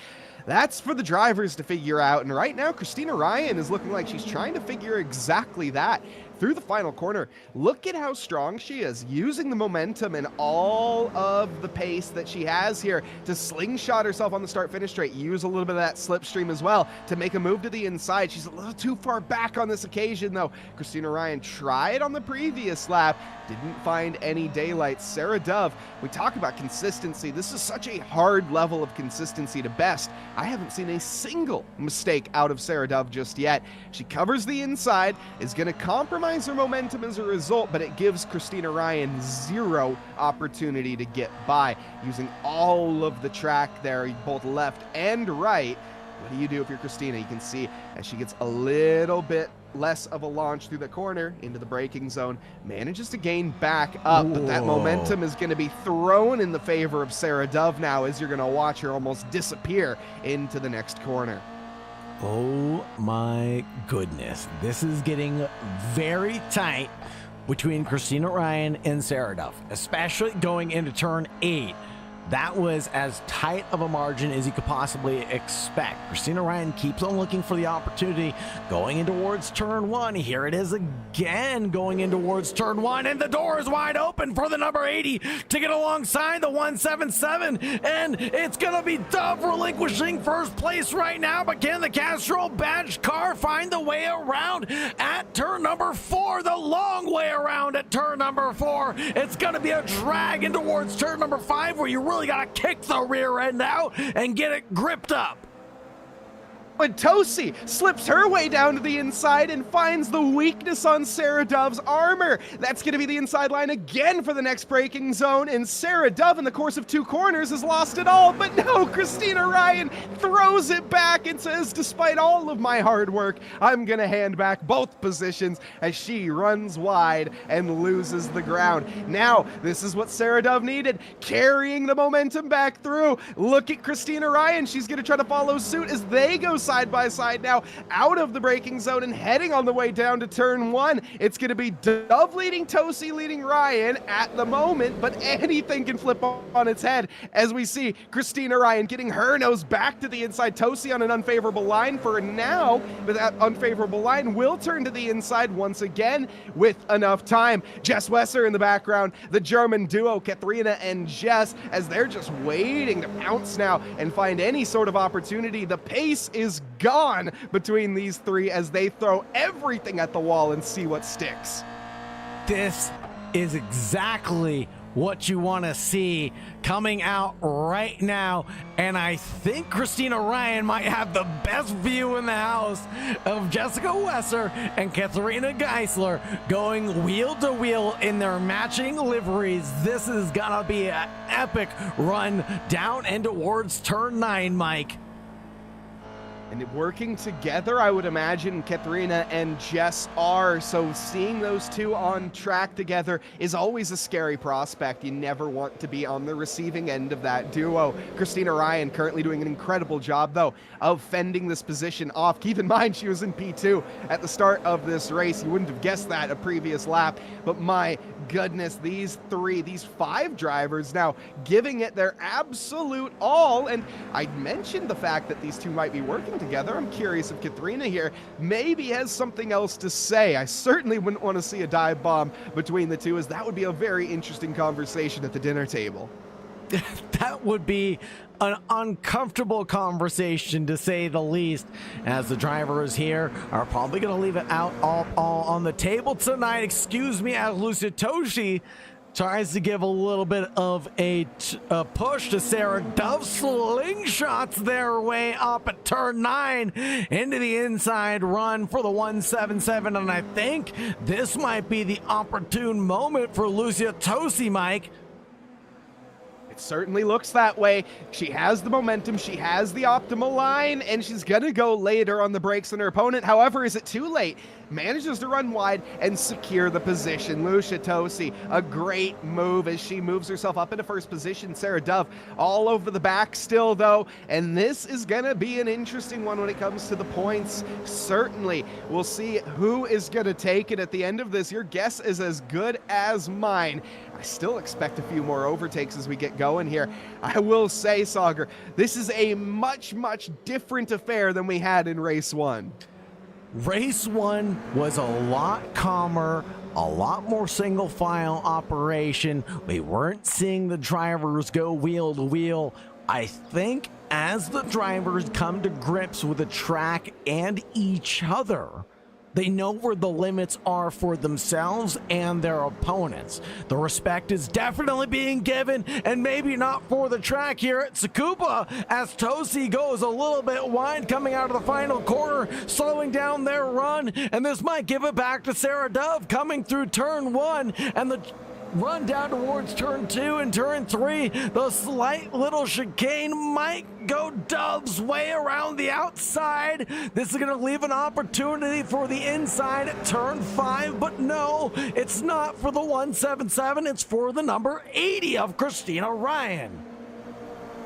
that's for the drivers to figure out. And right now, Christina Ryan is looking like she's trying to figure exactly that. Through the final corner, look at how strong she is, using the momentum and all of the pace that she has here to slingshot herself on the start-finish straight, use a little bit of that slipstream as well to make a move to the inside. She's a little too far back on this occasion, though. Christina Ryan tried on the previous lap, didn't find any daylight. Sarah Dove, we talk about consistency. This is such a hard level of consistency to best. I haven't seen a single mistake out of Sarah Dove just yet. She covers the inside, is going to compromise her momentum as a result, but it gives Christina Ryan zero opportunity to get by, using all of the track there, both left and right. What do you do if you're Christina? You can see as she gets a little bit less of a launch through the corner into the braking zone, manages to gain back up, but that momentum is going to be thrown in the favor of Sarah Dove now, as you're going to watch her almost disappear into the next corner. Oh my goodness. This is getting very tight between Christina Ryan and Sarah Dove, especially going into turn 8. That was as tight of a margin as you could possibly expect. Christina Ryan keeps on looking for the opportunity going in towards turn 1. Here it is again, going in towards turn 1, and the door is wide open for the number 80 to get alongside the 177, and it's gonna be Dove relinquishing first place right now. But can the Castrol badge car find the way around at turn number 4? The long way around at turn number 4. It's gonna be a drag in towards turn number 5, where you really gotta kick the rear end out and get it gripped up. But Tosi slips her way down to the inside and finds the weakness on Sarah Dove's armor. That's going to be the inside line again for the next braking zone, and Sarah Dove, in the course of 2 corners, has lost it all. But no, Christina Ryan throws it back and says, despite all of my hard work, I'm going to hand back both positions, as she runs wide and loses the ground. Now, this is what Sarah Dove needed, carrying the momentum back through. Look at Christina Ryan. She's going to try to follow suit as they go side by side now out of the braking zone and heading on the way down to turn 1. It's going to be Dove leading Tosi, leading Ryan at the moment, but anything can flip on its head as we see Christina Ryan getting her nose back to the inside. Tosi on an unfavorable line for now, but that unfavorable line will turn to the inside once again with enough time. Jess Wesser in the background, the German duo Katharina and Jess, as they're just waiting to pounce now and find any sort of opportunity. The pace is gone between these three as they throw everything at the wall and see what sticks. This is exactly what you want to see coming out right now, and I think Christina Ryan might have the best view in the house of Jessica Wesser and Katharina Geisler going wheel to wheel in their matching liveries. This is gonna be an epic run down and towards turn 9, Mike. And working together, I would imagine Katharina and Jess are. So seeing those two on track together is always a scary prospect. You never want to be on the receiving end of that duo. Christina Ryan currently doing an incredible job, though, of fending this position off. Keep in mind, she was in P2 at the start of this race. You wouldn't have guessed that a previous lap. But my goodness, these 5 drivers now giving it their absolute all. And I mentioned the fact that these two might be working together. I'm curious if Katharina here maybe has something else to say. I certainly wouldn't want to see a dive bomb between the two, as that would be a very interesting conversation at the dinner table. That would be an uncomfortable conversation, to say the least, as the drivers here are probably going to leave it out all on the table tonight. Excuse me, as Lucia Toshi tries to give a little bit of a push to Sarah Dove. Slingshots their way up at turn 9 into the inside run for the 177, and I think this might be the opportune moment for Lucia Tosi, Mike. It certainly looks that way. She has the momentum, she has the optimal line, and she's gonna go later on the brakes than her opponent. However, is it too late? Manages to run wide and secure the position. Lucia Tosi, a great move as she moves herself up into first position. Sarah Dove all over the back still, though, and this is gonna be an interesting one when it comes to the points. Certainly, we'll see who is gonna take it at the end of this. Your guess is as good as mine. I still expect a few more overtakes as we get going here. I will say, Sauger, this is a much, much different affair than we had in race 1. Race 1 was a lot calmer, a lot more single file operation. We weren't seeing the drivers go wheel to wheel. I think as the drivers come to grips with the track and each other, they know where the limits are for themselves and their opponents. The respect is definitely being given, and maybe not for the track here at Tsukuba, as Tosi goes a little bit wide coming out of the final corner, slowing down their run, and this might give it back to Sarah Dove coming through turn 1, and the run down towards turn 2 and turn 3. The slight little chicane might go Dove's way around the outside. This is going to leave an opportunity for the inside at turn 5, but no, it's not for the 177. It's for the number 80 of Christina Ryan.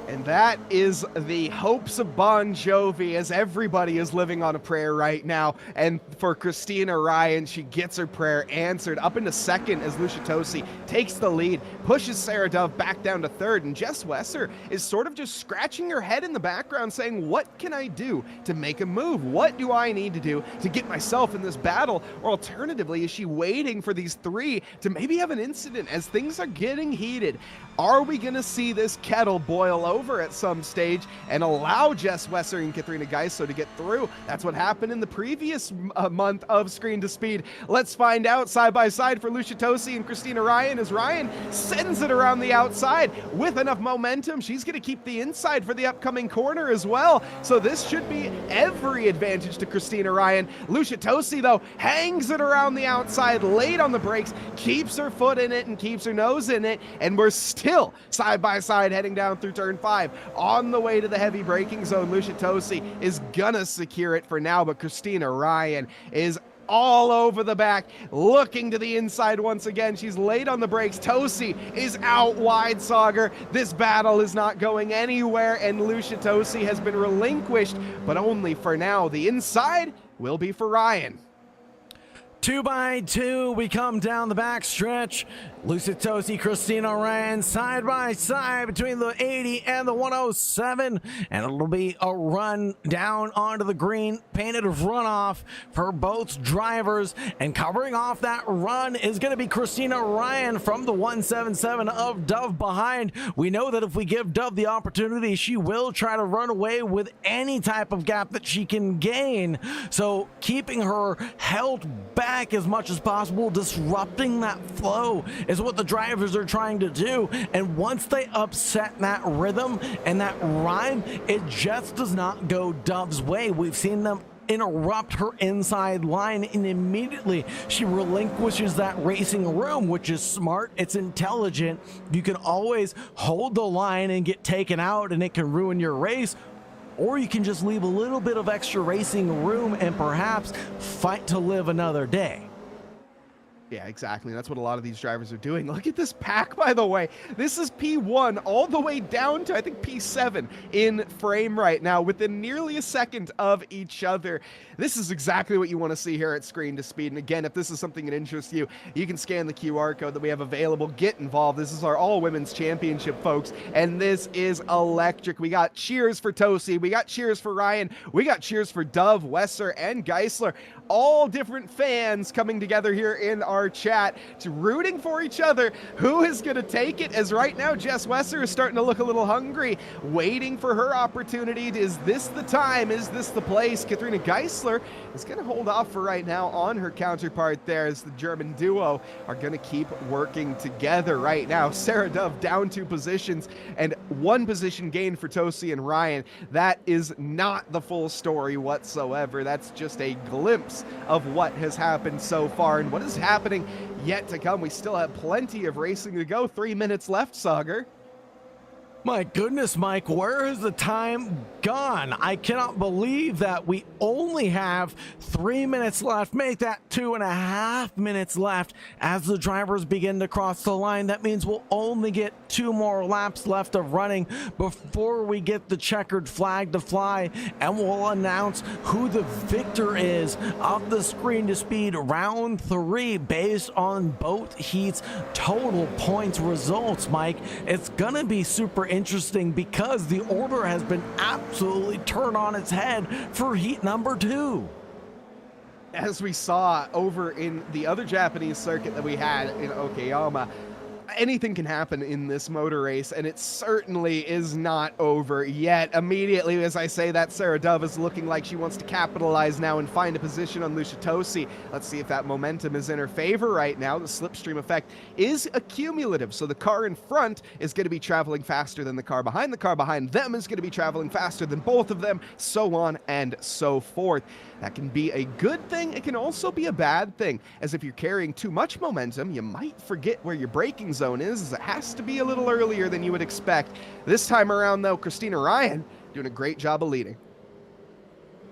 And that is the hopes of Bon Jovi, as everybody is living on a prayer right now. And for Christina Ryan, she gets her prayer answered up into second as Lucia Tosi takes the lead, pushes Sarah Dove back down to third. And Jess Wesser is sort of just scratching her head in the background saying, what can I do to make a move? What do I need to do to get myself in this battle? Or alternatively, is she waiting for these 3 to maybe have an incident as things are getting heated? Are we going to see this kettle boil over at some stage and allow Jess Wesser and Katharina Geiso to get through? That's what happened in the previous month of Screen to Speed. Let's find out side by side for Lucia Tosi and Christina Ryan, as Ryan sends it around the outside with enough momentum. She's going to keep the inside for the upcoming corner as well. So this should be every advantage to Christina Ryan. Lucia Tosi, though, hangs it around the outside, late on the brakes, keeps her foot in it and keeps her nose in it, and we're still side by side heading down through turn 5 on the way to the heavy braking zone. Lucia Tosi is gonna secure it for now, but Christina Ryan is all over the back, looking to the inside once again. She's late on the brakes. Tosi is out wide, Sauger. This battle is not going anywhere, and Lucia Tosi has been relinquished, but only for now. The inside will be for Ryan. 2 by 2, we come down the back stretch. Lucia Tosi, Christina Ryan, side by side between the 80 and the 107, and it'll be a run down onto the green, painted runoff for both drivers, and covering off that run is going to be Christina Ryan from the 177 of Dove behind. We know that if we give Dove the opportunity, she will try to run away with any type of gap that she can gain, so keeping her held back as much as possible, disrupting that flow is what the drivers are trying to do. And once they upset that rhythm and that rhyme, it just does not go Dove's way. We've seen them interrupt her inside line, and immediately she relinquishes that racing room, which is smart. It's intelligent. You can always hold the line and get taken out, and it can ruin your race. or you can just leave a little bit of extra racing room and perhaps fight to live another day. Yeah, exactly. That's what a lot of these drivers are doing. Look at this pack, by the way. This is P1 all the way down to, I think, P7 in frame right now, within nearly a second of each other. This is exactly what you want to see here at Screen to Speed. And again, if this is something that interests you, you can scan the QR code that we have available. Get involved. This is our all-women's championship, folks, and this is electric. We got cheers for Tosi. We got cheers for Ryan. We got cheers for Dove, Wesser, and Geisler. All different fans coming together here in our chat to rooting for each other. Who is going to take it? As right now, Jess Wesser is starting to look a little hungry, waiting for her opportunity. Is this the time? Is this the place? Katharina Geisler is going to hold off for right now on her counterpart there, as the German duo are going to keep working together right now. Sarah Dove down 2 positions and 1 position gain for Tosi and Ryan. That is not the full story whatsoever. That's just a glimpse of what has happened so far and what is happening yet to come. We still have plenty of racing to go. 3 minutes left, Sagar. My goodness, Mike, where has the time gone? I cannot believe that we only have 3 minutes left. Make that 2.5 minutes left as the drivers begin to cross the line. That means we'll only get 2 more laps left of running before we get the checkered flag to fly, and we'll announce who the victor is of the Screen to Speed round 3 based on both heats total points results. Mike, it's gonna be super interesting because the order has been absolutely turned on its head for heat number 2. As we saw over in the other Japanese circuit that we had in Okayama, anything can happen in this motor race, and it certainly is not over yet. Immediately, as I say that, Sarah Dove is looking like she wants to capitalize now and find a position on Lucia Tosi. Let's see if that momentum is in her favor right now. The slipstream effect is accumulative, so the car in front is going to be traveling faster than the car behind. The car behind them is going to be traveling faster than both of them, so on and so forth. That can be a good thing. It can also be a bad thing, as if you're carrying too much momentum, you might forget where your braking zone is, as it has to be a little earlier than you would expect. This time around, though, Christina Ryan doing a great job of leading.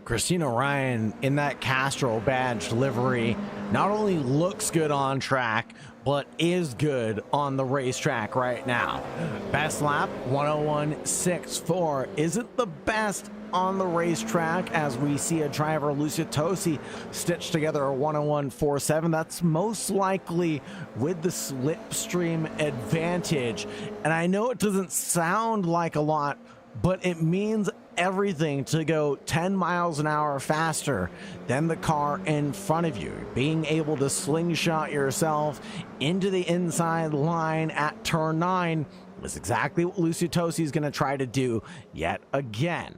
Christina Ryan in that Castro badge livery not only looks good on track, but is good on the racetrack right now. Best lap, 101.64. Isn't the best on the racetrack, as we see a driver, Lucia Tosi, stitch together a 101.47. That's most likely with the slipstream advantage. And I know it doesn't sound like a lot, but it means everything to go 10 miles an hour faster than the car in front of you. Being able to slingshot yourself into the inside line at turn 9 is exactly what Lucia Tosi is going to try to do yet again.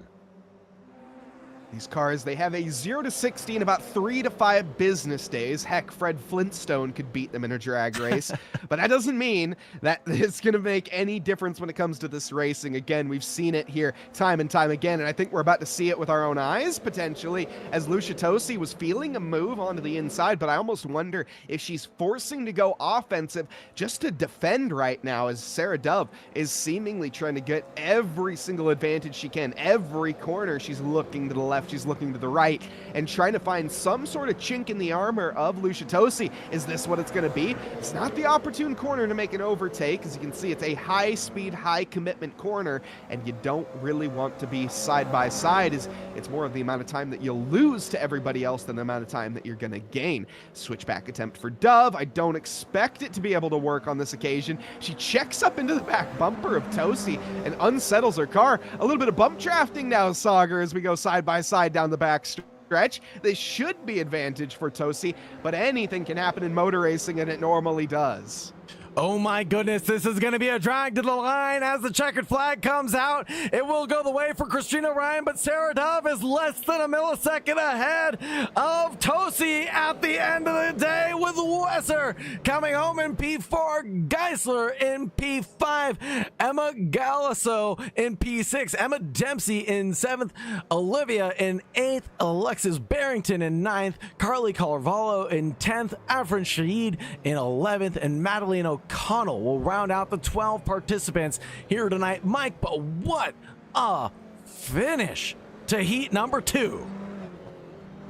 These cars, they have a 0 to 60 in about 3 to 5 business days. Heck, Fred Flintstone could beat them in a drag race. But that doesn't mean that it's going to make any difference when it comes to this racing. Again, we've seen it here time and time again, and I think we're about to see it with our own eyes, potentially, as Lucia Tosi was feeling a move onto the inside, but I almost wonder if she's forcing to go offensive just to defend right now, as Sarah Dove is seemingly trying to get every single advantage she can. Every corner, she's looking to the left, she's looking to the right, and trying to find some sort of chink in the armor of Lucia Tosi. Is this what it's going to be? It's not the opportune corner to make an overtake. As you can see, it's a high-speed, high-commitment corner, and you don't really want to be side by side, as it's more of the amount of time that you'll lose to everybody else than the amount of time that you're going to gain. Switchback attempt for Dove. I don't expect it to be able to work on this occasion. She checks up into the back bumper of Tosi and unsettles her car. A little bit of bump drafting now, Sagar, as we go side by side down the back stretch. This should be advantage for Tosi, but anything can happen in motor racing, and it normally does. Oh my goodness, this is going to be a drag to the line as the checkered flag comes out. It will go the way for Christina Ryan, but Sarah Dove is less than a millisecond ahead of Tosi at the end of the day, with Wesser coming home in P4, Geisler in P5, Emma Galasso in P6, Emma Dempsey in 7th, Olivia in 8th, Alexis Barrington in 9th, Carly Carvalho in 10th, Afrin Shahid in 11th, and Madeline O'Connell will round out the 12 participants here tonight. Mike, but what a finish to heat number 2.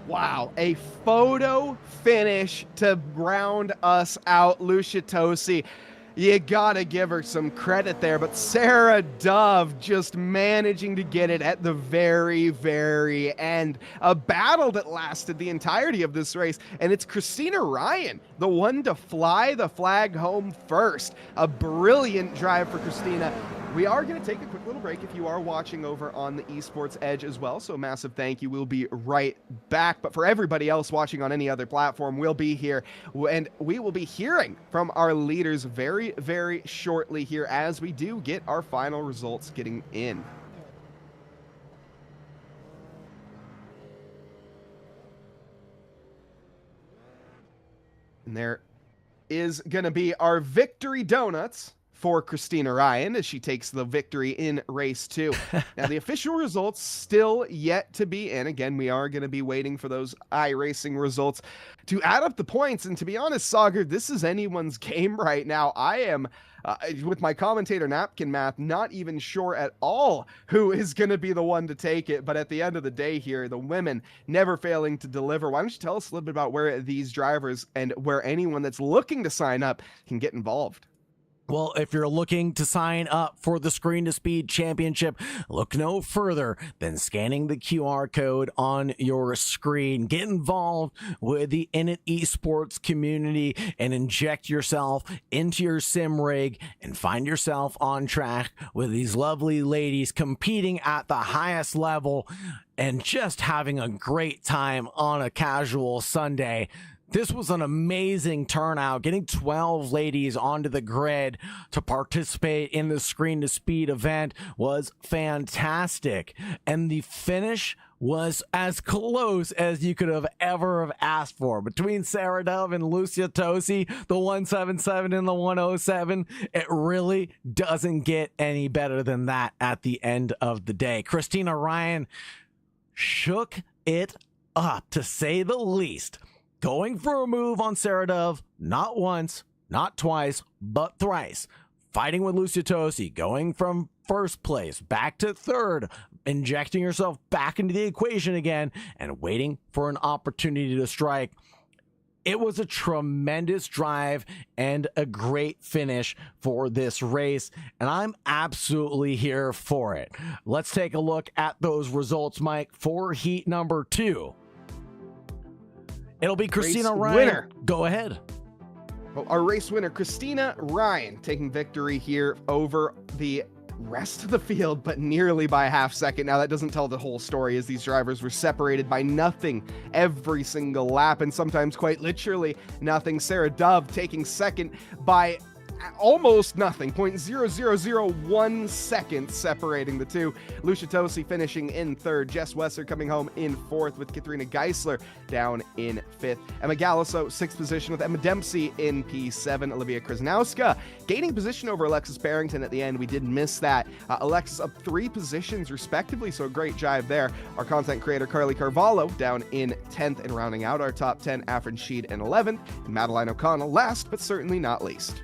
Wow, a photo finish to round us out, Lucia Tosi. You gotta give her some credit there, but Sarah Dove just managing to get it at the very, very end. A battle that lasted the entirety of this race, and it's Christina Ryan, the one to fly the flag home first. A brilliant drive for Christina. We are going to take a quick little break if you are watching over on the Esports Edge as well, so a massive thank you. We'll be right back, but for everybody else watching on any other platform, we'll be here, and we will be hearing from our leaders very, very shortly here as we do get our final results getting in. And there is going to be our victory donuts for Christina Ryan as she takes the victory in race 2. Now, the official results still yet to be in. Again, we are going to be waiting for those iRacing results to add up the points. And to be honest, Sauger, this is anyone's game right now. I am, with my commentator napkin math, not even sure at all who is going to be the one to take it. But at the end of the day here, the women never failing to deliver. Why don't you tell us a little bit about where these drivers and where anyone that's looking to sign up can get involved? Well, if you're looking to sign up for the Screen to Speed Championship, look no further than scanning the QR code on your screen. Get involved with the Init Esports community and inject yourself into your sim rig and find yourself on track with these lovely ladies competing at the highest level and just having a great time on a casual Sunday. This was an amazing turnout, getting 12 ladies onto the grid to participate in the Screen to Speed event was fantastic. And the finish was as close as you could have ever have asked for. Between Sarah Dove and Lucia Tosi, the 177 and the 107, it really doesn't get any better than that at the end of the day. Christina Ryan shook it up, to say the least. Going for a move on Sarah Dove, not once, not twice, but thrice. Fighting with Lucia Tosi, going from first place back to third, injecting yourself back into the equation again, and waiting for an opportunity to strike. It was a tremendous drive and a great finish for this race, and I'm absolutely here for it. Let's take a look at those results, Mike, for heat number 2. It'll be Christina Ryan. Winner. Go ahead. Well, our race winner, Christina Ryan, taking victory here over the rest of the field, but nearly by a half second. Now, that doesn't tell the whole story, as these drivers were separated by nothing every single lap, and sometimes quite literally nothing. Sarah Dove taking second by almost nothing, 0.0001 seconds separating the two. Lucia Tosi finishing in third. Jess Wesser coming home in fourth, with Katharina Geisler down in fifth. Emma Galliso, sixth position, with Emma Dempsey in P7. Olivia Krasnowska gaining position over Alexis Barrington at the end. We did miss that. Alexis up 3 positions respectively, so a great jive there. Our content creator Carly Carvalho down in 10th, and rounding out our top 10, Afrin Sheed in 11th, and Madeline O'Connell last but certainly not least.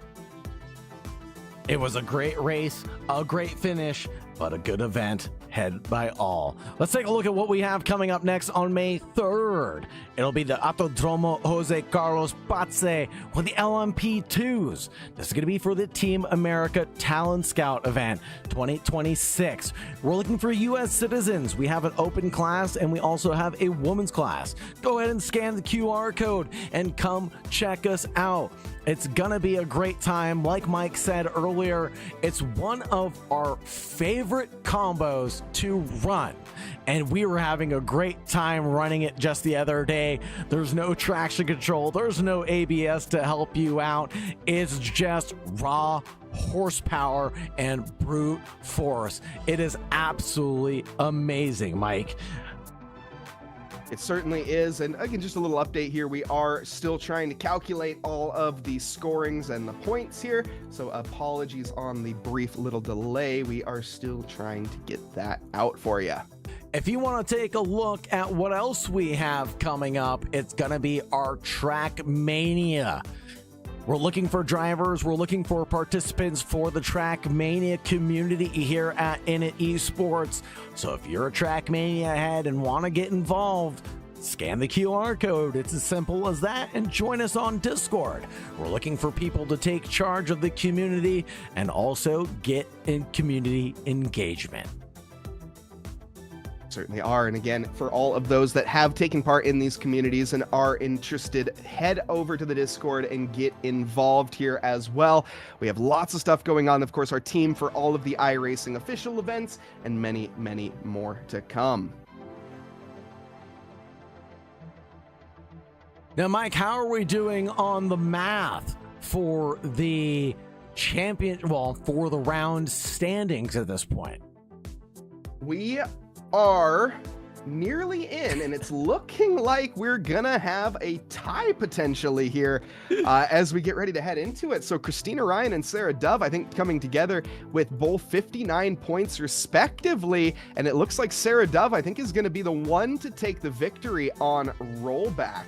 It was a great race, a great finish, but a good event head by all. Let's take a look at what we have coming up next on May 3rd. It'll be the Autodromo Jose Carlos Pace with the LMP2s. This is going to be for the Team America Talent Scout event 2026. We're looking for U.S. citizens. We have an open class, and we also have a women's class. Go ahead and scan the QR code and come check us out. It's gonna be a great time. Like Mike said earlier, it's one of our favorite combos to run, and we were having a great time running it just the other day. There's no traction control, there's no ABS to help you out. It's just raw horsepower and brute force. It is absolutely amazing, Mike. It certainly is. And again, just a little update here. We are still trying to calculate all of the scorings and the points here. So apologies on the brief little delay. We are still trying to get that out for you. If you want to take a look at what else we have coming up, it's going to be our Track Mania. We're looking for drivers. We're looking for participants for the Trackmania community here at Init Esports. So if you're a Trackmania head and want to get involved, scan the QR code. It's as simple as that, and join us on Discord. We're looking for people to take charge of the community and also get in community engagement. Certainly are. And again, for all of those that have taken part in these communities and are interested, head over to the Discord and get involved here as well. We have lots of stuff going on. Of course, our team for all of the iRacing official events and many, many more to come. Now, Mike, how are we doing on the math for the for the round standings at this point? We are nearly in, and it's looking like we're gonna have a tie potentially here as we get ready to head into it. So Christina Ryan and Sarah Dove, I think, coming together with both 59 points respectively, and it looks like Sarah Dove, I think, is going to be the one to take the victory on rollback.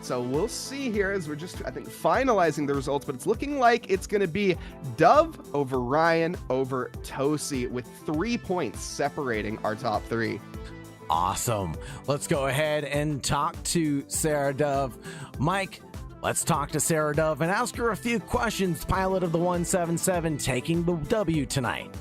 So we'll see here as we're just, I think, finalizing the results, but it's looking like it's going to be Dove over Ryan over Tosi, with 3 points separating our top three. Awesome. Let's go ahead and talk to Sarah Dove. Mike, let's talk to Sarah Dove and ask her a few questions. Pilot of the 177 taking the W tonight.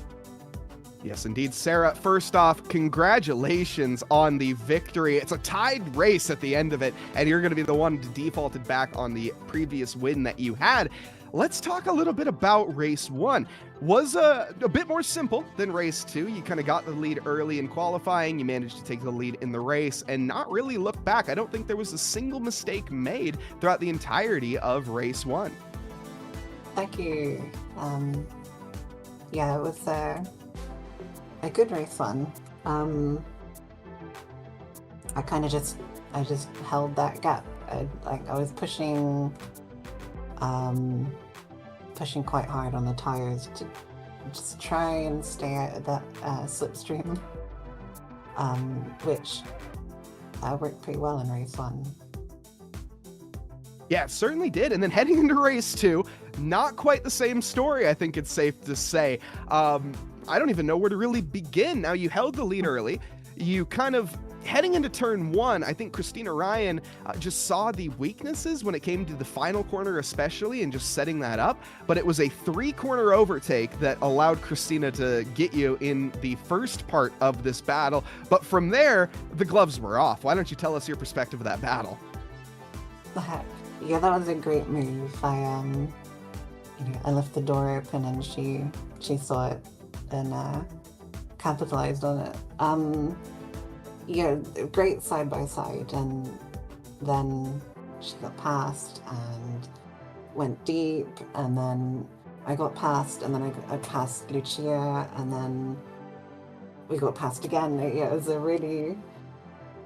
Yes, indeed. Sarah, first off, congratulations on the victory. It's a tied race at the end of it, and you're going to be the one to defaulted back on the previous win that you had. Let's talk a little bit about race one. Was a bit more simple than race two. You kind of got the lead early in qualifying. You managed to take the lead in the race and not really look back. I don't think there was a single mistake made throughout the entirety of race one. Thank you. Yeah, it was a good race one. I kind of just held that gap. I was pushing quite hard on the tires to just try and stay out of that slipstream, which worked pretty well in race one. Yeah, it certainly did. And then heading into race two, not quite the same story, I think it's safe to say. I don't even know where to really begin. Now, you held the lead early. You kind of, heading into turn one, I think Christina Ryan just saw the weaknesses when it came to the final corner especially, and just setting that up. But it was a 3-corner overtake that allowed Christina to get you in the first part of this battle. But from there, the gloves were off. Why don't you tell us your perspective of that battle? Yeah, that was a great move. I left the door open and she saw it and capitalized on it. Yeah, great side by side, and then she got past and went deep, and then I got past, and then I passed Lucia, and then we got past again. Yeah, it was a really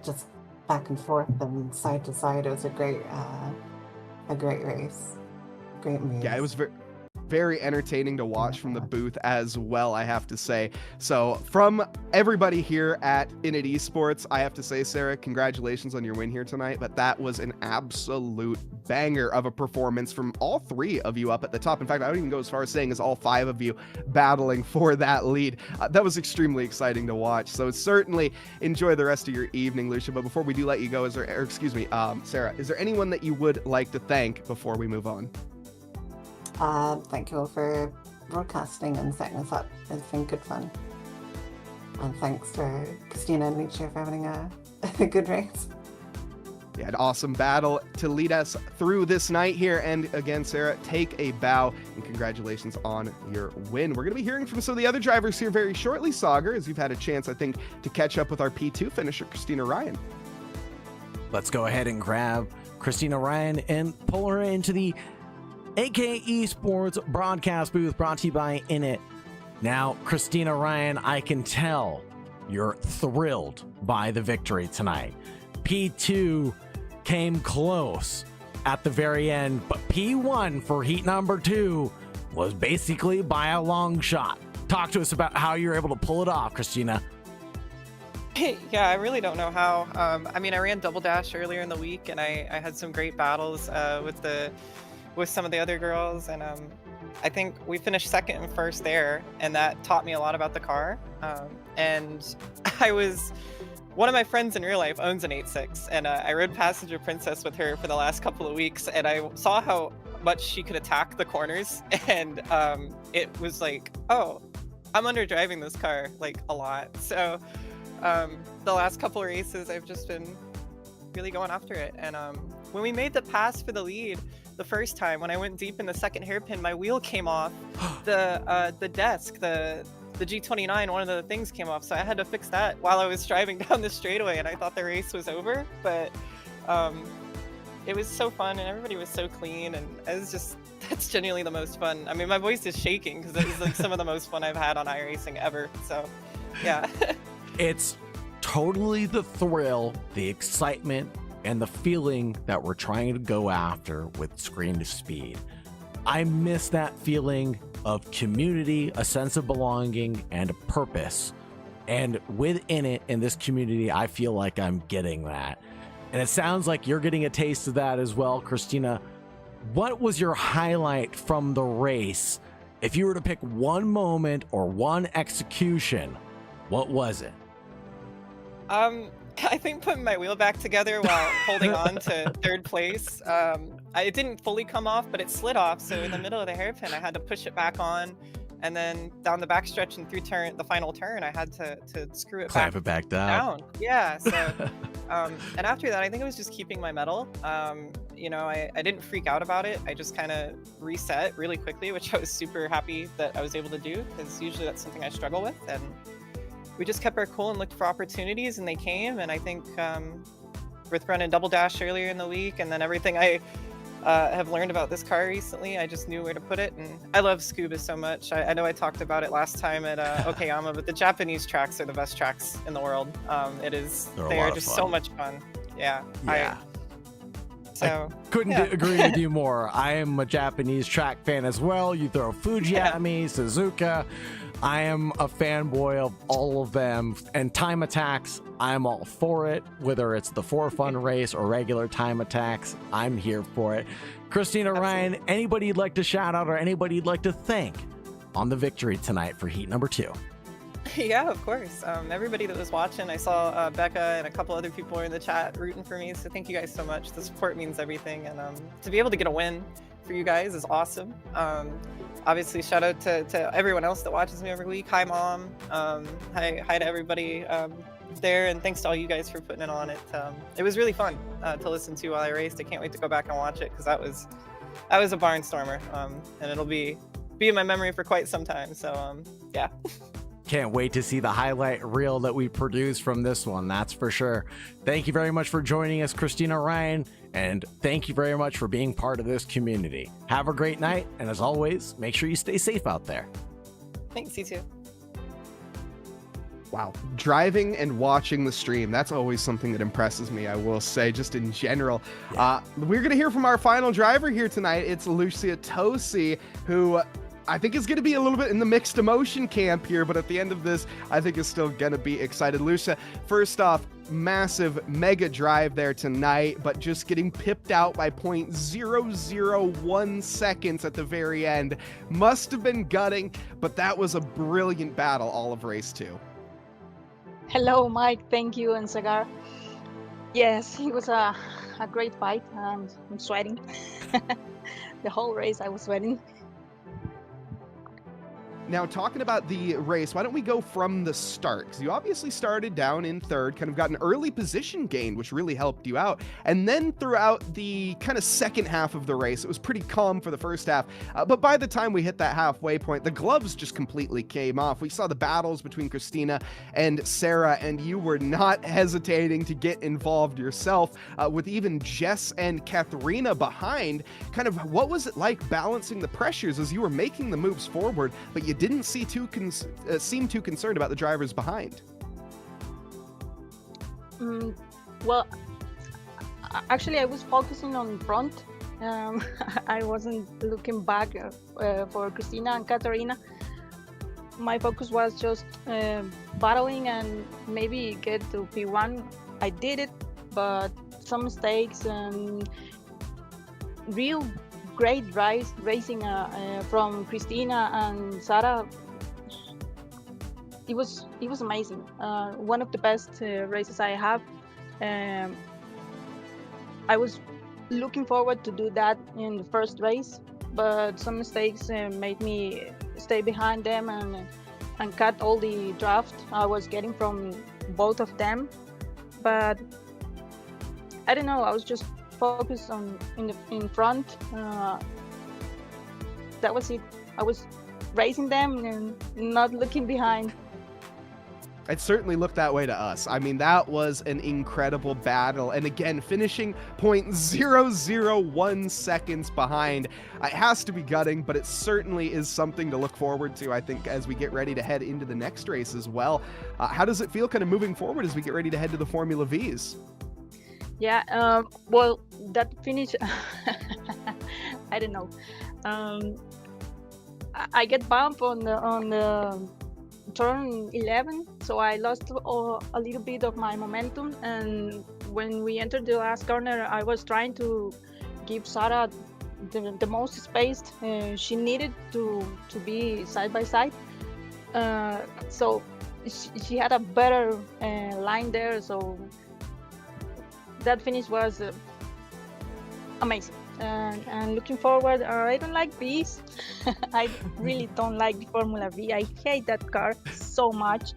just back and forth and side to side. It was a great race, great move. Yeah, it was very entertaining to watch from the booth as well, I have to say. So from everybody here at Init Esports, I have to say, Sarah, congratulations on your win here tonight, but that was an absolute banger of a performance from all three of you up at the top. In fact, I don't even go as far as saying as all 5 of you battling for that lead. That was extremely exciting to watch. So certainly enjoy the rest of your evening, Lucia. But before we do let you go, Sarah, is there anyone that you would like to thank before we move on? Thank you all for broadcasting and setting us up. It's been good fun. And thanks for Christina and Lucia for having a good race. Yeah, an awesome battle to lead us through this night here. And again, Sarah, take a bow and congratulations on your win. We're going to be hearing from some of the other drivers here very shortly, Sagar, as you've had a chance, I think, to catch up with our P2 finisher, Christina Ryan. Let's go ahead and grab Christina Ryan and pull her into the AK Esports broadcast booth, brought to you by Init. Now, Christina Ryan, I can tell you're thrilled by the victory tonight. P2 came close at the very end, but P1 for heat number 2 was basically by a long shot. Talk to us about how you're able to pull it off, Christina. Yeah, I really don't know how. I ran Double Dash earlier in the week, and I had some great battles with the with some of the other girls, and I think we finished second and first there, and that taught me a lot about the car. And one of my friends in real life owns an 86, and I rode Passenger Princess with her for the last couple of weeks, and I saw how much she could attack the corners, and it was like, oh, I'm under driving this car like a lot. So the last couple of races, I've just been really going after it. And when we made the pass for the lead the first time, when I went deep in the second hairpin, my wheel came off the desk, the G29, one of the things came off, so I had to fix that while I was driving down the straightaway, and I thought the race was over. But it was so fun, and everybody was so clean, and that's genuinely the most fun. I mean, my voice is shaking because it was like some of the most fun I've had on iRacing ever. So yeah. It's totally the thrill, the excitement, and the feeling that we're trying to go after with Screen to Speed. I miss that feeling of community, a sense of belonging, and a purpose. And within it, in this community, I feel like I'm getting that. And it sounds like you're getting a taste of that as well, Christina. What was your highlight from the race? If you were to pick one moment or one execution, what was it? I think putting my wheel back together while holding on to third place. It didn't fully come off, but it slid off. So in the middle of the hairpin, I had to push it back on, and then down the backstretch and through the final turn, I had to screw it Clamp it back down. Yeah. So, and after that, I think it was just keeping my medal. You know, I didn't freak out about it. I just kind of reset really quickly, which I was super happy that I was able to do, because usually that's something I struggle with. And we just kept our cool and looked for opportunities, and they came. And I think with running Double Dash earlier in the week, and then everything I have learned about this car recently, I just knew where to put it. And I love Tsukuba so much. I know I talked about it last time at Okayama, but the Japanese tracks are the best tracks in the world. They are just so much fun. Yeah. I couldn't agree with you more. I am a Japanese track fan as well. You throw Fujiyami, Suzuka. I am a fanboy of all of them. And time attacks, I'm all for it. Whether it's the For Fun race or regular time attacks, I'm here for it. Christina, Ryan, anybody you'd like to shout out or anybody you'd like to thank on the victory tonight for heat number 2? Yeah, of course. Everybody that was watching, I saw Becca and a couple other people were in the chat rooting for me, so thank you guys so much. The support means everything, and to be able to get a win for you guys is awesome. Obviously, shout out to everyone else that watches me every week. Hi, Mom. Hi to everybody there, and thanks to all you guys for putting it on. It was really fun to listen to while I raced. I can't wait to go back and watch it, because that was a barnstormer, and it'll be in my memory for quite some time. So yeah. Can't wait to see the highlight reel that we produce from this one, that's for sure. Thank you very much for joining us, Christina, Ryan, and thank you very much for being part of this community. Have a great night, and as always, make sure you stay safe out there. Thanks, you too. Wow. Driving and watching the stream, that's always something that impresses me, I will say, just in general. Yeah. We're going to hear from our final driver here tonight. It's Lucia Tosi, who I think is going to be a little bit in the mixed emotion camp here, but at the end of this, I think is still going to be excited. Lucia, first off, massive mega drive there tonight, but just getting pipped out by 0.001 seconds at the very end. Must have been gutting, but that was a brilliant battle all of race 2. Hello, Mike. Thank you, and Sagar. Yes, it was a great fight, and I'm sweating. The whole race, I was sweating. Now, talking about the race, why don't we go from the start? Because you obviously started down in third, kind of got an early position gain, which really helped you out. And then throughout the kind of second half of the race, it was pretty calm for the first half. But by the time we hit that halfway point, the gloves just completely came off. We saw the battles between Christina and Sarah, and you were not hesitating to get involved yourself, with even Jess and Katharina behind. Kind of what was it like balancing the pressures as you were making the moves forward, but you didn't seem too concerned about the drivers behind? Well, actually, I was focusing on front. I wasn't looking back for Christina and Katarina. My focus was just battling and maybe get to P1. I did it, but some mistakes and real great racing from Christina and Sarah. It was amazing. One of the best races I have. I was looking forward to do that in the first race, but some mistakes made me stay behind them and cut all the draft I was getting from both of them. But I don't know, I was just focused on in front. That was it. I was racing them and not looking behind. It certainly looked that way to us. I mean, that was an incredible battle. And again, finishing 0.001 seconds behind. It has to be gutting, but it certainly is something to look forward to, I think, as we get ready to head into the next race as well. How does it feel kind of moving forward as we get ready to head to the Formula Vs? Yeah, well, that finish, I don't know. I get bumped on the turn 11, so I lost a little bit of my momentum, and when we entered the last corner, I was trying to give Sarah the most space she needed to be side by side, so she had a better line there, so that finish was amazing. And looking forward, I don't like V's. I really don't like the Formula V. I hate that car so much.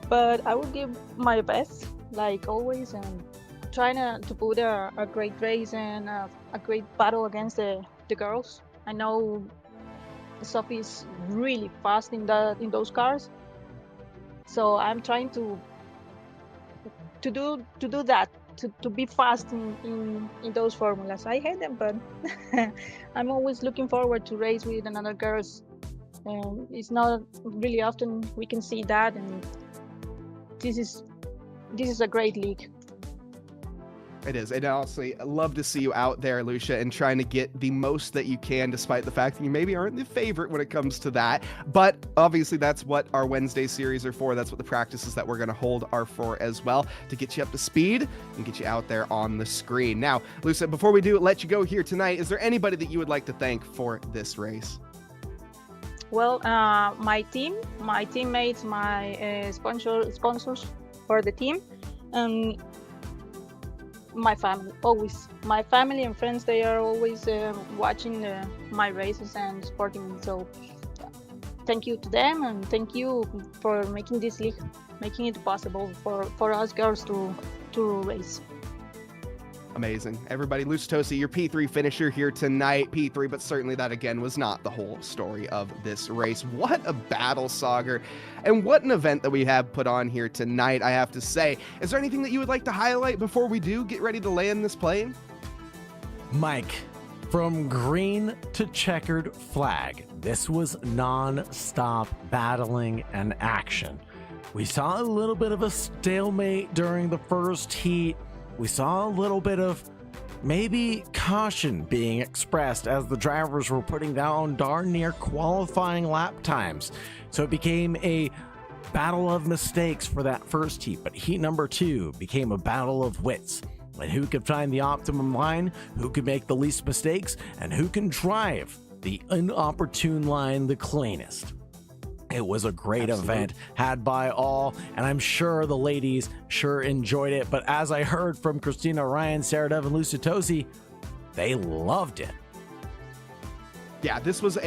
But I will give my best, like always, and trying to put a great race and a great battle against the girls. I know Sophie is really fast in those cars, so I'm trying to do that. To be fast in those formulas. I hate them, but I'm always looking forward to race with another girls. It's not really often we can see that, and this is a great league. It is. And honestly, I love to see you out there, Lucia, and trying to get the most that you can, despite the fact that you maybe aren't the favorite when it comes to that. But obviously, that's what our Wednesday series are for. That's what the practices that we're going to hold are for as well, to get you up to speed and get you out there on the screen. Now, Lucia, before we do let you go here tonight, is there anybody that you would like to thank for this race? Well, my team, my teammates, my sponsors for the team, and my family. Always my family and friends, they are always watching my races and supporting me, so thank you to them, and thank you for making this league, making it possible for us girls to race. Amazing. Everybody, Lucia Tosi, your P3 finisher here tonight. P3, but certainly that again was not the whole story of this race. What a battle, Sauger, and what an event that we have put on here tonight, I have to say. Is there anything that you would like to highlight before we do get ready to land this plane? Mike, from green to checkered flag, this was non-stop battling and action. We saw a little bit of a stalemate during the first heat. We saw a little bit of maybe caution being expressed as the drivers were putting down darn near qualifying lap times. So it became a battle of mistakes for that first heat, but heat number 2 became a battle of wits. And who could find the optimum line, who could make the least mistakes, and who can drive the inopportune line the cleanest. It was a great event had by all, and I'm sure the ladies sure enjoyed it. But as I heard from Christina Ryan, Sarah Dove, and Lucia Tosi, they loved it. Yeah, this was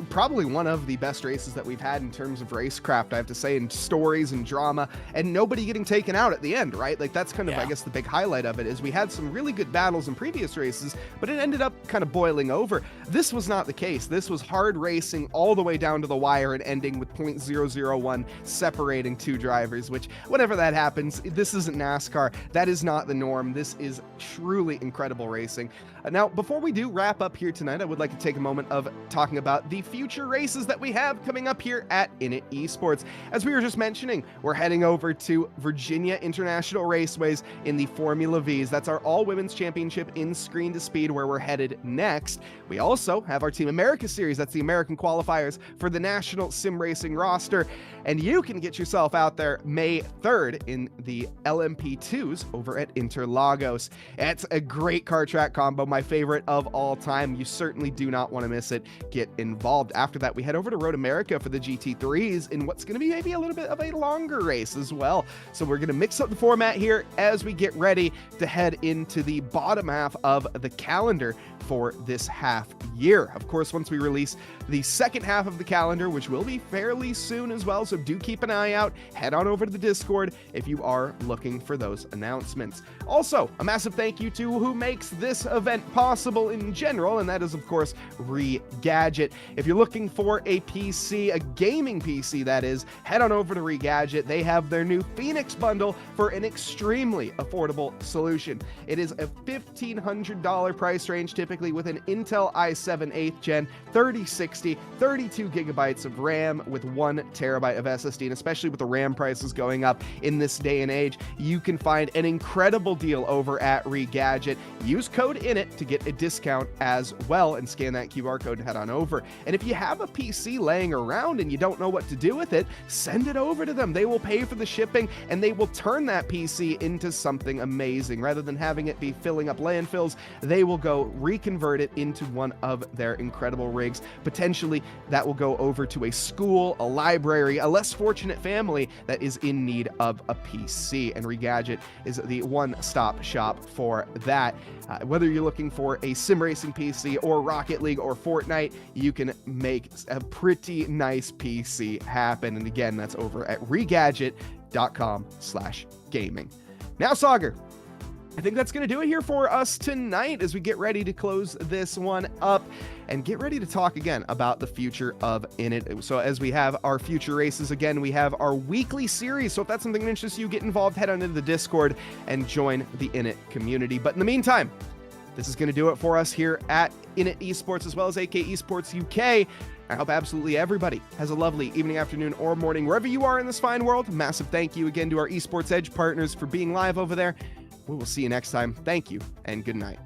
probably one of the best races that we've had in terms of racecraft, I have to say, in stories and drama, and nobody getting taken out at the end, right? Like, that's kind of, I guess, the big highlight of it, is we had some really good battles in previous races, but it ended up kind of boiling over. This was not the case. This was hard racing all the way down to the wire and ending with 0.001 separating two drivers, which, whenever that happens, this isn't NASCAR. That is not the norm. This is truly incredible racing. Now, before we do wrap up here tonight, I would like to take a moment of talking about the future races that we have coming up here at Init Esports. As we were just mentioning, we're heading over to Virginia International Raceways in the Formula Vs. That's our all-women's championship in screen to speed, where we're headed next. We also have our Team America Series. That's the American qualifiers for the national sim racing roster. And you can get yourself out there May 3rd in the LMP2s over at Interlagos. It's a great car track combo, my favorite of all time. You certainly do not want to miss it. Get involved. After that, we head over to Road America for the GT3s in what's going to be maybe a little bit of a longer race as well. So we're going to mix up the format here as we get ready to head into the bottom half of the calendar for this half year. Of course, once we release the second half of the calendar, which will be fairly soon as well, so do keep an eye out. Head on over to the Discord if you are looking for those announcements. Also, a massive thank you to who makes this event possible in general, and that is, of course, Regadget. If you're looking for a PC, a gaming PC that is, head on over to Regadget. They have their new Phoenix bundle for an extremely affordable solution. It is a $1,500 price range, typically with an Intel i7 8th gen, 3060, 32 gigabytes of RAM with 1 terabyte of SSD, and especially with the RAM prices going up in this day and age, you can find an incredible deal over at Regadget. Use code INIT to get a discount as well, and scan that QR code and head on over. And if you have a PC laying around and you don't know what to do with it, send it over to them. They will pay for the shipping, and they will turn that PC into something amazing. Rather than having it be filling up landfills, they will go reconvert it into one of their incredible rigs. Potentially, that will go over to a school, a library, a less fortunate family that is in need of a PC. And Regadget is the one-stop shop for that. Whether you're looking for a sim racing PC or Rocket League or Fortnite, you can make a pretty nice PC happen. And again, that's over at regadget.com/gaming. Now, Sagar, I think that's going to do it here for us tonight as we get ready to close this one up and get ready to talk again about the future of Init. So as we have our future races again, we have our weekly series. So if that's something that interests you, get involved, head on into the Discord and join the Init community. But in the meantime, this is going to do it for us here at Init Esports, as well as AK Esports UK. I hope absolutely everybody has a lovely evening, afternoon, or morning, wherever you are in this fine world. Massive thank you again to our Esports Edge partners for being live over there. We will see you next time. Thank you, and good night.